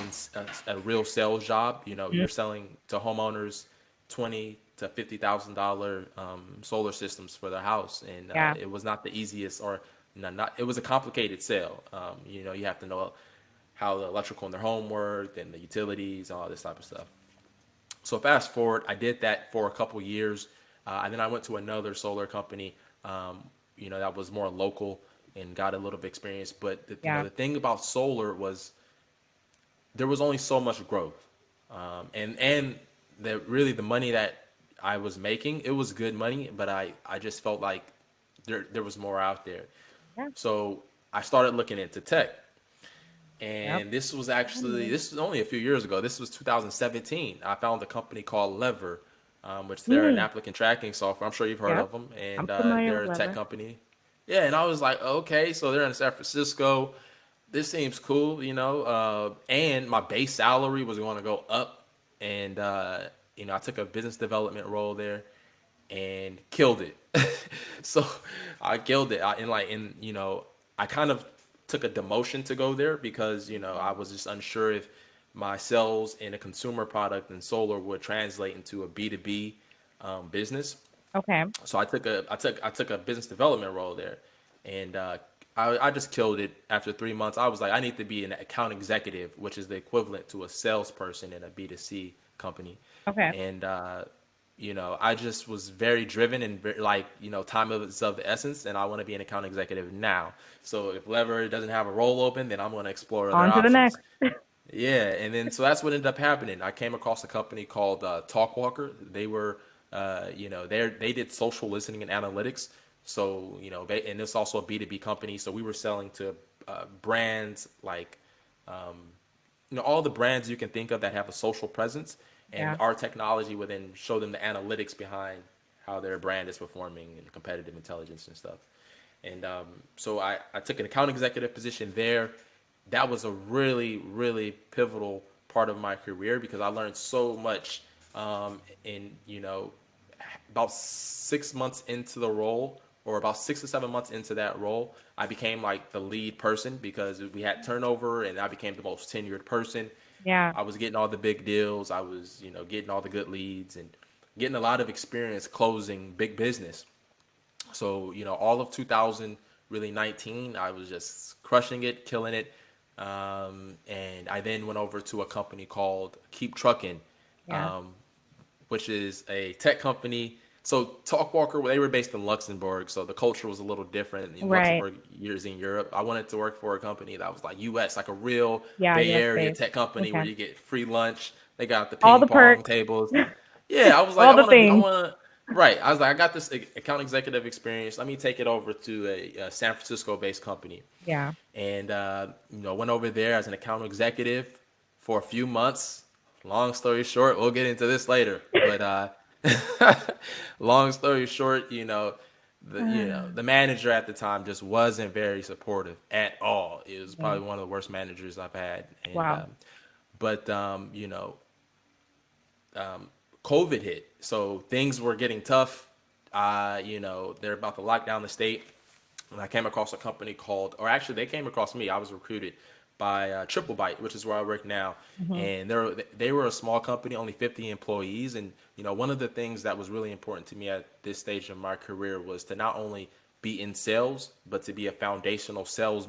a real sales job. Mhm. You're selling to homeowners $20,000 to $50,000 solar systems for their house, and Yeah. it was not the easiest, or not. It was a complicated sale. You have to know how the electrical in their home worked and the utilities, all this type of stuff. So fast forward, I did that for a couple years, and then I went to another solar company, that was more local and got a little bit of experience. But Yeah. the thing about solar was there was only so much growth, and the money that I was making, it was good money, but I just felt like there was more out there. Yeah. So I started looking into tech. Yep. And this was only a few years ago. This was 2017. I found a company called Lever, which they're an Mm. applicant tracking software. I'm sure you've heard Yep. of them, I'm and familiar they're with a tech Lever. company. Yeah, and I was like, okay, so they're in San Francisco. This seems cool, and my base salary was going to go up, and I took a business development role there and killed it. So I killed it. I kind of took a demotion to go there because I was just unsure if my sales in a consumer product and solar would translate into a B2B business. Okay. So I took a business development role there, and I just killed it. After 3 months, I was like, I need to be an account executive, which is the equivalent to a salesperson in a B2C company. Okay. And I just was very driven and like, time is of the essence, and I want to be an account executive now. So if Lever doesn't have a role open, then I'm going to explore other On to the options. next. Yeah, and then so that's what ended up happening. I came across a company called Talkwalker. They were, they did social listening and analytics. So and it's also a B2B company. So we were selling to brands like all the brands you can think of that have a social presence, and Yeah. our technology would then show them the analytics behind how their brand is performing and competitive intelligence and stuff. And so I took an account executive position there. That was a really, really pivotal part of my career because I learned so much in, about 6 months into the role, or about 6 to 7 months into that role, I became like the lead person because we had turnover and I became the most tenured person. Yeah. I was getting all the big deals. I was, getting all the good leads and getting a lot of experience closing big business. So, all of 2000, really 19, I was just crushing it, killing it. And I then went over to a company called Keep Trucking, Yeah. which is a tech company. So Talkwalker, they were based in Luxembourg, so the culture was a little different in Right. Luxembourg, years in Europe. I wanted to work for a company that was like US, like a real Yeah. Bay U.S. Area based. tech company where Okay. you get free lunch. They got the All ping the pong perks. tables. Yeah, I was like, All the I things. want to, right. I was like, I got this account executive experience. Let me take it over to a San Francisco based company. Yeah. And, went over there as an account executive for a few months. Long story short, we'll get into this later. But long story short, the manager at the time just wasn't very supportive at all. It was Yeah. probably one of the worst managers I've had. And Wow. but COVID hit, so things were getting tough. They're about to lock down the state, and I came across a company called, or actually, they came across me. I was recruited by Triple Byte, which is where I work now, Hmm. and they were a small company, only 50 employees, and one of the things that was really important to me at this stage of my career was to not only be in sales, but to be a foundational sales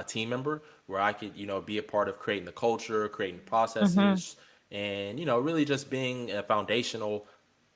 team member where I could, be a part of creating the culture, creating Hmm. processes, and really just being a foundational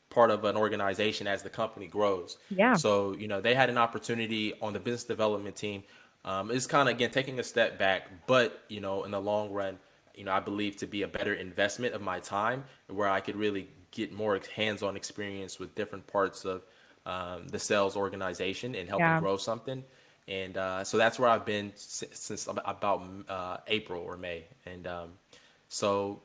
part of an organization as the company grows. Yeah. So, they had an opportunity on the business development team. It's kind of, again, taking a step back, but, in the long run, I believe to be a better investment of my time where I could really get more hands-on experience with different parts of the sales organization and helping Yeah. grow something. And so that's where I've been since about April or May. And so,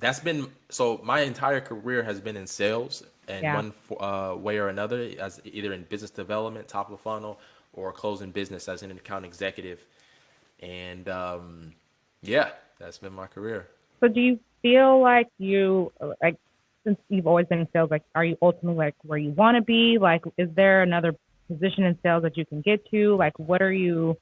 that's been, so my entire career has been in sales in Yeah. one way or another, as either in business development, top of funnel, or closing business as an account executive. And yeah, that's been my career. So do you feel like you like since you've always been in sales, like are you ultimately like where you want to be? Like, is there another? position in sales that you can get to? Like, like, what are you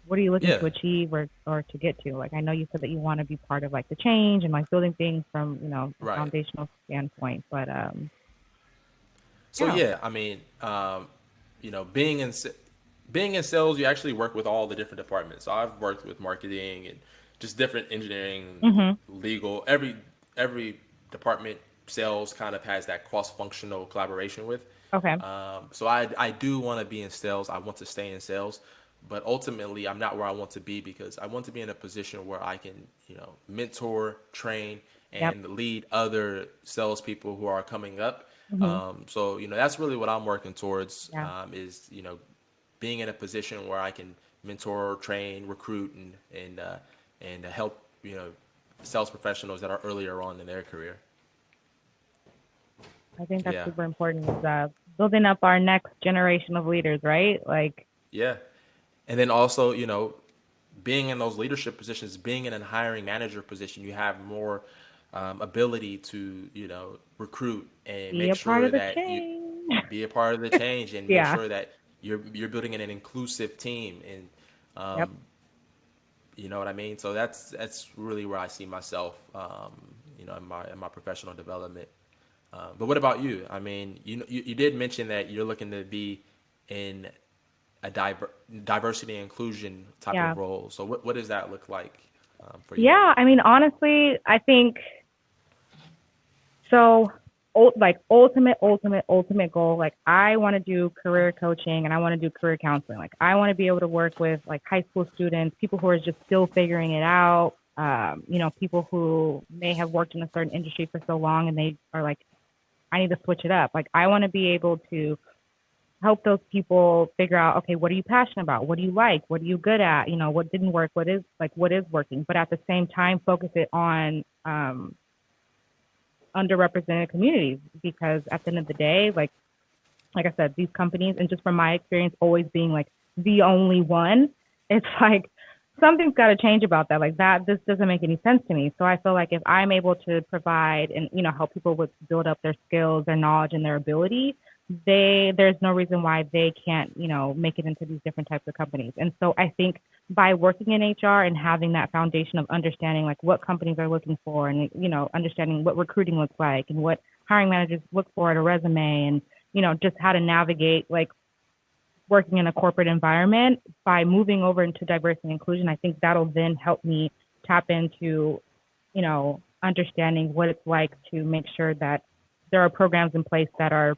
looking Yeah, to achieve or to get to? Like, I know you said that you want to be part of like the change and like building things from, a right. foundational standpoint, but So yeah. yeah, I mean, being being in sales, you actually work with all the different departments. So I've worked with marketing and just different engineering, Mhm. legal. Every department sales kind of has that cross functional collaboration with. Okay. So I do want to be in sales. I want to stay in sales, but ultimately I'm not where I want to be because I want to be in a position where I can mentor, train, Yep. and lead other salespeople who are coming up. Mhm. So that's really what I'm working towards, Yeah. is being in a position where I can mentor, train, recruit, and help sales professionals that are earlier on in their career. I think that's Yeah, super important is building up our next generation of leaders, right? Like, yeah, and then also being in those leadership positions, being in a hiring manager position, you have more ability to recruit and be make a part sure of the that you change. be a part of the change and make Yeah. sure that you're building an inclusive team and Yep. you know what I mean. So that's really where I see myself, in my professional development. But what about you? I mean, you did mention that you're looking to be in a diversity and inclusion type Yeah. of role. So what does that look like for you? Yeah. I mean, honestly, I think so. Like ultimate goal. Like I want to do career coaching and I want to do career counseling. Like I want to be able to work with like high school students, people who are just still figuring it out. People who may have worked in a certain industry for so long and they are like, I need to switch it up. Like I want to be able to help those people figure out, okay, what are you passionate about? What do you like? What are you good at? What didn't work? What is working? But at the same time, focus it on underrepresented communities because at the end of the day, like I said, these companies, and just from my experience, always being like the only one, it's like something's got to change about that. Like that, this doesn't make any sense to me. So I feel like if I'm able to provide and help people with build up their skills, their knowledge, and their ability, there's no reason why they can't make it into these different types of companies. And so I think by working in HR and having that foundation of understanding like what companies are looking for and understanding what recruiting looks like and what hiring managers look for at a resume and just how to navigate like working in a corporate environment by moving over into diversity and inclusion, I think that'll then help me tap into, understanding what it's like to make sure that there are programs in place that are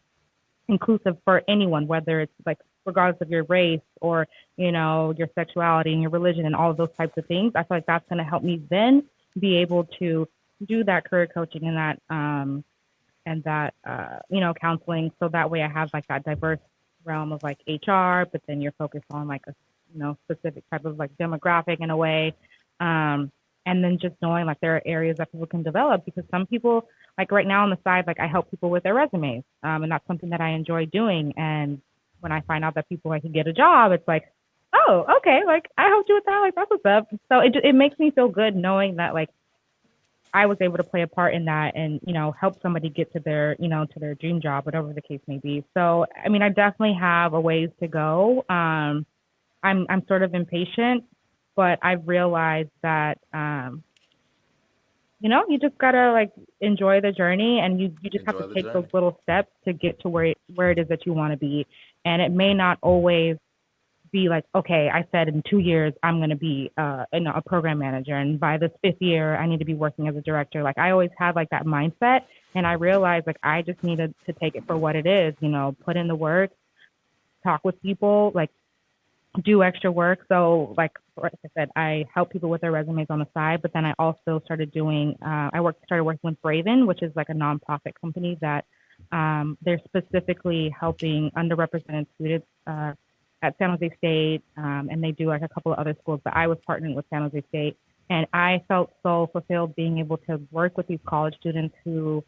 inclusive for anyone, whether it's like regardless of your race or, your sexuality and your religion and all of those types of things. I feel like that's going to help me then be able to do that career coaching and that counseling so that way I have like that diverse realm of like HR, but then you're focused on like a specific type of like demographic in a way. And then just knowing like there are areas that people can develop because some people like right now on the side, like I help people with their resumes. And that's something that I enjoy doing. And when I find out that people like can get a job, it's like, oh, okay, like I helped you with that, like that's what's up. So it makes me feel good knowing that like I was able to play a part in that and, help somebody get to their, to their dream job, whatever the case may be. So, I mean, I definitely have a ways to go. I'm sort of impatient, but I've realized that, you just gotta like enjoy the journey and you just have to Enjoy the take those journey. little steps to get to where it is that you want to be. And it may not always be like, okay, I said in 2 years I'm going to be a program manager, and by this fifth year I need to be working as a director. Like I always had like that mindset, and I realized like I just needed to take it for what it is. Put in the work, talk with people, like do extra work. So like I said, I help people with their resumes on the side, but then I also started doing. Started working with Braven, which is like a nonprofit company that they're specifically helping underrepresented students at San Jose State, and they do like a couple of other schools. But I was partnering with San Jose State, and I felt so fulfilled being able to work with these college students who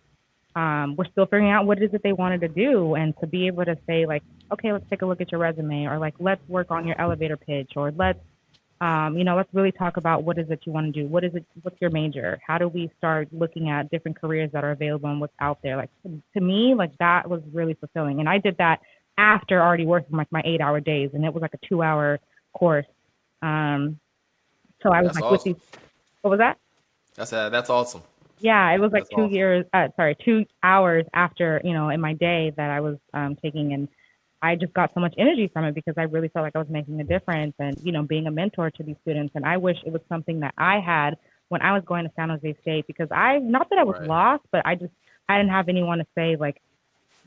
were still figuring out what it is that they wanted to do, and to be able to say like, okay, let's take a look at your resume, or like let's work on your elevator pitch, or let's really talk about what is it you want to do. What is it? What's your major? How do we start looking at different careers that are available and what's out there? Like to me, like that was really fulfilling, and I did that after already working like my 8 hour days, and it was like a 2 hour course. Um, so I was That's like with awesome. these. What was that? That's awesome. Yeah, it was like That's two awesome. years. Sorry, 2 hours after in my day that I was taking, and I just got so much energy from it because I really felt like I was making a difference, and being a mentor to these students. And I wish it was something that I had when I was going to San Jose State, because I not that I was Right. lost, but I didn't have anyone to say like,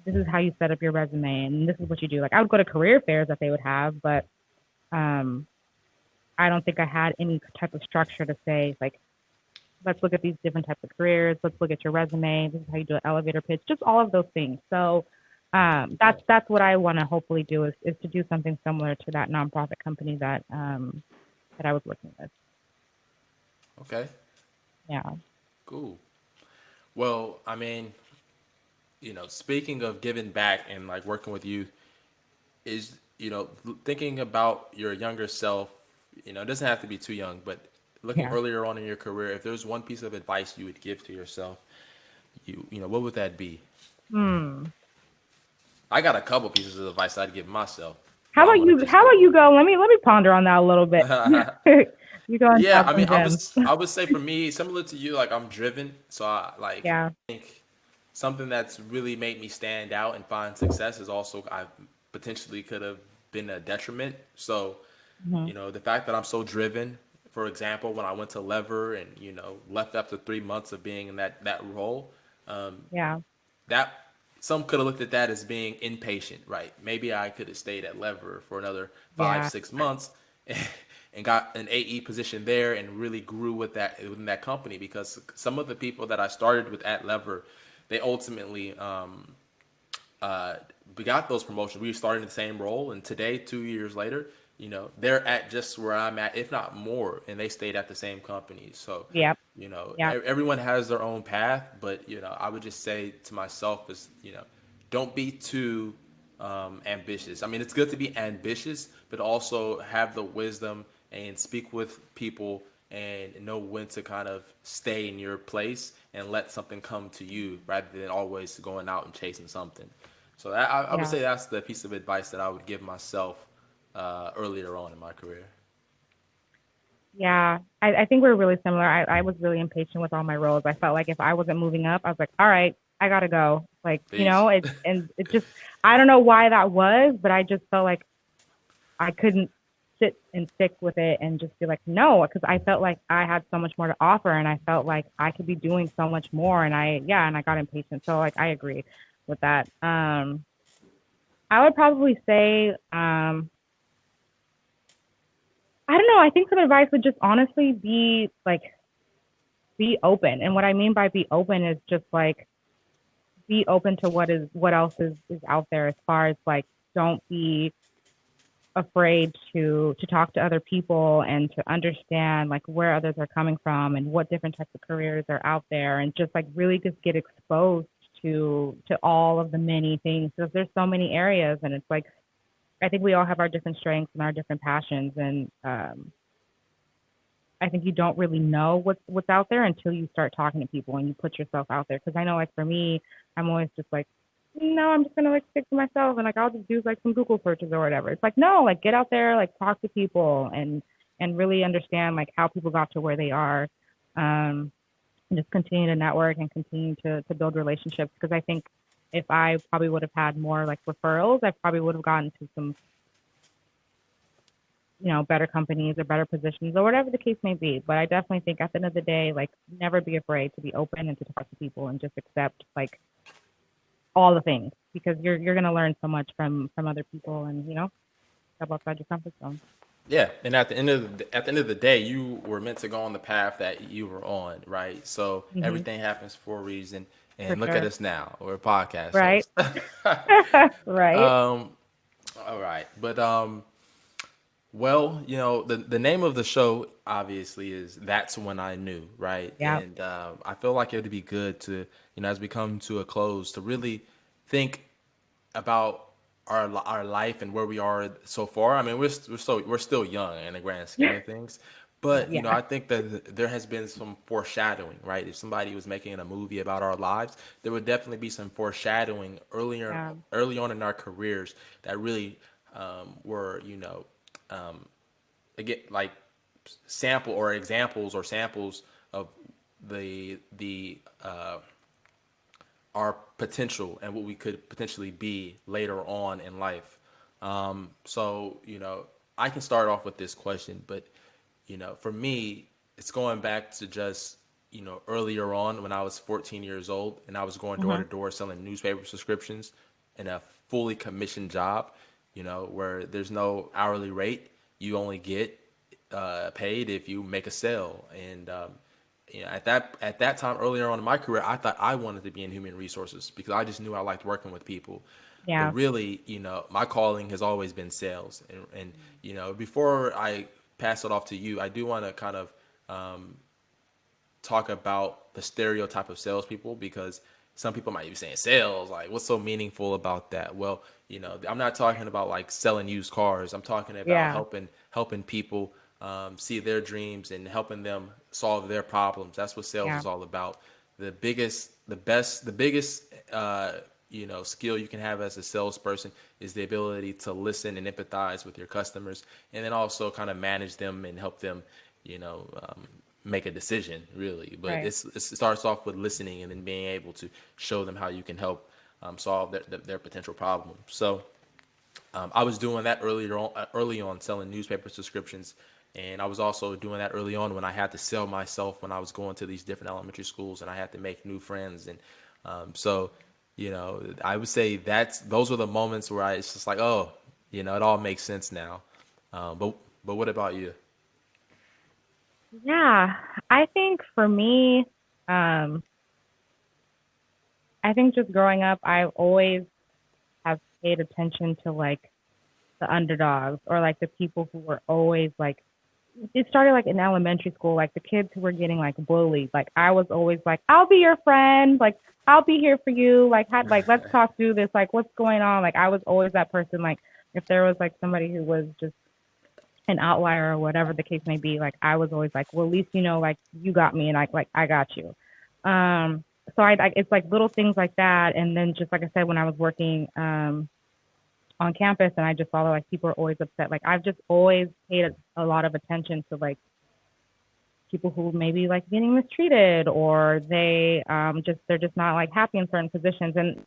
this is how you set up your resume and this is what you do. Like I would go to career fairs that they would have, but um I don't think I had any type of structure to say like, let's look at these different types of careers, let's look at your resume, this is how you do an elevator pitch, just all of those things. So Yeah. that's what I want to hopefully do is to do something similar to that nonprofit company that I was working with. Okay. Yeah. Cool. Well, I mean, speaking of giving back and like working with youth, is thinking about your younger self. It doesn't have to be too young, but looking Yeah. earlier on in your career, if there's one piece of advice you would give to yourself, what would that be? Hmm. I got a couple pieces of advice I'd give myself, How but I'm about gonna you? just How give about you one. go? Let me ponder on that a little bit. You go and Yeah, drop I some mean, gems. I would say for me, similar to you, like I'm driven, so I like Yeah. think something that's really made me stand out and find success is also I potentially could have been a detriment. So, Hmm. the fact that I'm so driven, for example, when I went to Lever and left after 3 months of being in that role, Yeah. that some could have looked at that as being impatient, right? Maybe I could have stayed at Lever for another five, Yeah. 6 months and got an AE position there and really grew with that within that company because some of the people that I started with at Lever, they ultimately uh, we got those promotions. We started in the same role, and today, 2 years later, they're at just where I'm at, if not more, and they stayed at the same company. So, Yep. Yep. everyone has their own path, but I would just say to myself is, don't be too ambitious. I mean, it's good to be ambitious, but also have the wisdom and speak with people and know when to kind of stay in your place and let something come to you rather than always going out and chasing something. So I would Yeah. say that's the piece of advice that I would give myself earlier on in my career. Yeah. I think we're really similar. I was really impatient with all my roles. I felt like if I wasn't moving up, I was like, all right, I gotta go. Like, Peace. it just I don't know why that was, but I just felt like I couldn't sit and stick with it and just be like, no, because I felt like I had so much more to offer and I felt like I could be doing so much more. And I got impatient. So like, I agree with that. I would probably say, I don't know. I think some advice would just honestly be like, be open. And what I mean by be open is just like, be open to what else is out there as far as like, don't be afraid to talk to other people and to understand like where others are coming from and what different types of careers are out there, and just like really just get exposed to all of the many things because there's so many areas, and it's like I think we all have our different strengths and our different passions, and I think you don't really know what's out there until you start talking to people and you put yourself out there. Because I know, like for me, I'm always just like, no, I'm just gonna like stick to myself and like I'll just do like some Google searches or whatever. It's like no, like get out there, like talk to people and really understand like how people got to where they are. And just continue to network and continue to build relationships. Because I think if I probably would have had more like referrals, I probably would have gotten to some better companies or better positions or whatever the case may be. But I definitely think at the end of the day, like never be afraid to be open and to talk to people and just accept like all the things because you're gonna learn so much from other people and step outside your comfort zone. Yeah, and at the end of the day, you were meant to go on the path that you were on, right? So Hmm. everything happens for a reason. For And look at sure. us now. We're a podcast Right. host. Right. All right, but well, the name of the show obviously is That's When I Knew, right? Yeah. And I feel like it would be good to, as we come to a close, to really think about our life and where we are so far. I mean, we're still young in the grand scheme of things, But Yeah. I think that there has been some foreshadowing, right? If somebody was making a movie about our lives, there would definitely be some foreshadowing Yeah. early on in our careers that really were, again, like sample or examples or samples of the our potential and what we could potentially be later on in life. So, I can start off with this question, but, for me, it's going back to just, earlier on when I was 14 years old and I was going door to Mhm. door selling newspaper subscriptions in a fully commissioned job, where there's no hourly rate. You only get paid if you make a sale. And at that time earlier on in my career, I thought I wanted to be in human resources because I just knew I liked working with people. But Yeah. really, my calling has always been sales. And before I pass it off to you, I do want to kind of talk about the stereotype of salespeople because some people might be saying sales, like what's so meaningful about that? Well, I'm not talking about like selling used cars. I'm talking about Yeah. helping people see their dreams and helping them solve their problems. That's what sales Yeah. is all about. The biggest, the best, the biggest skill you can have as a salesperson is the ability to listen and empathize with your customers, and then also kind of manage them and help them, you know, um, make a decision really. But Right. it starts off with listening and then being able to show them how you can help solve their potential problem. So I was doing that early on selling newspaper subscriptions, and I was also doing that early on when I had to sell myself when I was going to these different elementary schools and I had to make new friends. And so, I would say those were the moments where it's just like, oh, it all makes sense now. But what about you? Yeah. I think for me, um, I think just growing up, I always have paid attention to like the underdogs or like the people who were always like it started like in elementary school, like the kids who were getting like bullied. Like I was always like, I'll be your friend, like I'll be here for you, like had like let's talk through this, like what's going on. Like I was always that person, like if there was like somebody who was just an outlier or whatever the case may be, like I was always like, well at least like you got me and I got you. Um so it's like little things like that and then just like I said when I was working on campus and I just saw that like people are always upset. Like I've just always paid a lot of attention to like people who maybe like getting mistreated or they're just not like happy in certain positions. And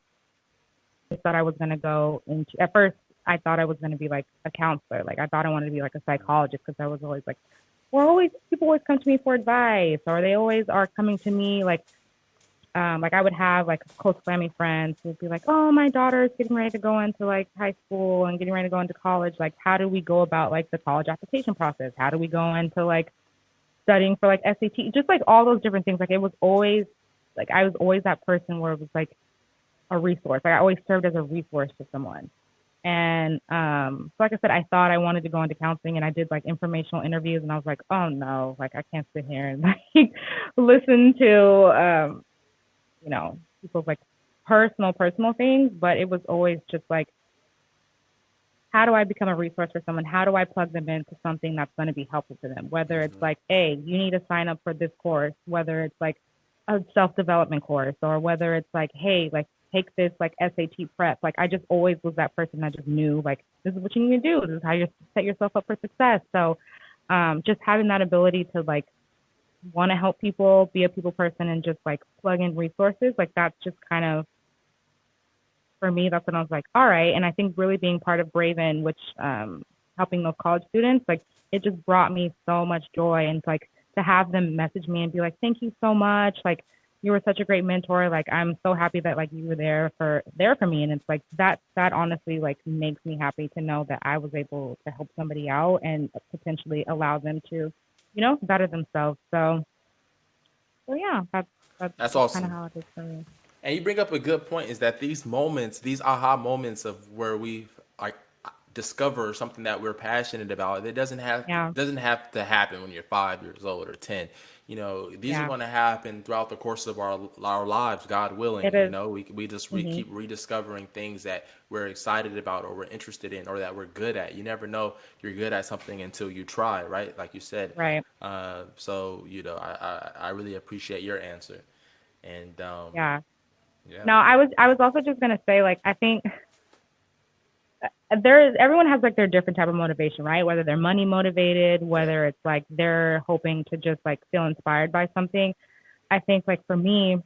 I thought I was gonna go into at first I thought I was gonna be like a counselor. Like I thought I wanted to be like a psychologist because I was always like, well, always people always come to me for advice or they always are coming to me like I would have like close family friends who would be like, oh, my daughter is getting ready to go into like high school and getting ready to go into college. Like, how do we go about like the college application process? How do we go into like studying for like SAT? Just like all those different things. Like it was always like I was always that person where it was like a resource. Like I always served as a resource to someone. And so like I said, I thought I wanted to go into counseling and I did like informational interviews and I was like, oh no, like I can't sit here and like listen to people's like personal things, but it was always just like, how do I become a resource for someone? How do I plug them into something that's going to be helpful to them? Whether it's like, hey, you need to sign up for this course, whether it's like a self development course, or whether it's like, hey, like take this like SAT prep. Like I just always was that person that just knew like this is what you need to do. This is how you set yourself up for success. So just having that ability to like want to help people, be a people person, and just like plug in resources. Like that's just kind of for me. That's when I was like, all right. And I think really being part of Braven, which helping those college students, like it just brought me so much joy. And like to have them message me and be like, thank you so much. Like you were such a great mentor. Like I'm so happy that like you were there for me. And it's like that honestly like makes me happy to know that I was able to help somebody out and potentially allow them to better themselves. So yeah, that's That's kind of awesome. how it is for me. And you bring up a good point is that these moments, these aha moments of where we like discover something that we're passionate about, it doesn't have Yeah, to happen when you're 5 years old or 10. these are Yeah, going to happen throughout the course of our lives, God willing. it is. We just Mhm. keep rediscovering things that we're excited about or we're interested in or that we're good at. You never know you're good at something until you try, right? Like you said. Right. So I really appreciate your answer, and Yeah. yeah, No, I was also just gonna say, like, I think everyone has like their different type of motivation, right? Whether they're money motivated, yeah, whether it's like they're hoping to just like feel inspired by something. I think like for me,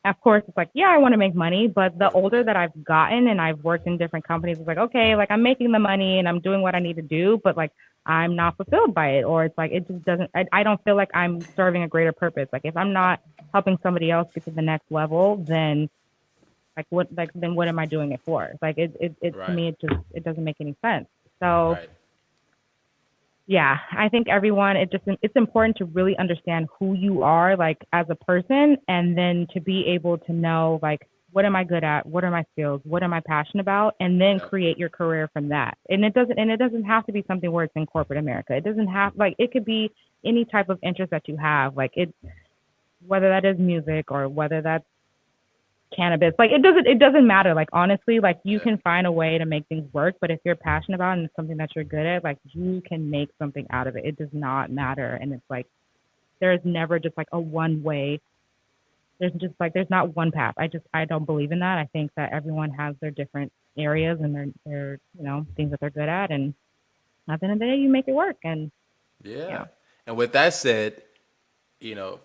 of course, it's like, yeah, I want to make money, but the older yeah, that I've gotten and I've worked in different companies, it's like, okay, like I'm making the money and I'm doing what I need to do, but like I'm not fulfilled by it, or it's like it just doesn't. I don't feel like I'm serving a greater purpose. Like if I'm not helping somebody else get to the next level, then then what am I doing it for? Like it to right, me it doesn't make any sense. So right, yeah, I think everyone it's important to really understand who you are like as a person, and then to be able to know like what am I good at, what are my skills, what am I passionate about, and then yeah, create your career from that. And it doesn't have to be something where it's in corporate America. It doesn't have like it could be any type of interest that you have, like it whether that is music or whether that's cannabis. Like it doesn't matter. Like honestly, like you yeah, can find a way to make things work, but if you're passionate about it and it's something that you're good at, like you can make something out of it. It does not matter. And it's like there's never just like a one way. There's not one path. I don't believe in that. I think that everyone has their different areas and their things that they're good at, and at the end of the day you make it work. And yeah. yeah. And with that said,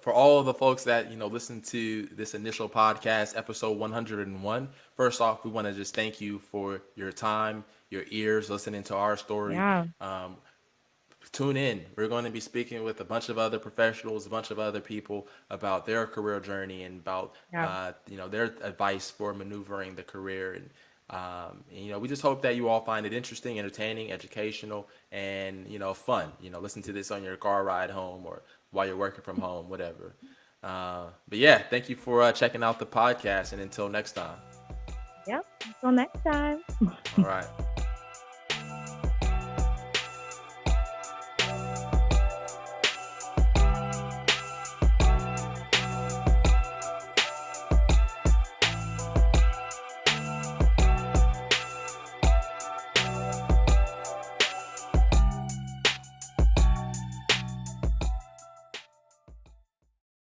for all of the folks that, listen to this initial podcast, episode 101, first off, we want to just thank you for your time, your ears, listening to our story. Yeah. Um, Tune in. We're going to be speaking with a bunch of other professionals, a bunch of other people about their career journey and about, Yeah. their advice for maneuvering the career. And we just hope that you all find it interesting, entertaining, educational, and, fun. Listen to this on your car ride home or while you're working from home, whatever. But yeah, thank you for checking out the podcast. And until next time. Yep. Until next time. All right.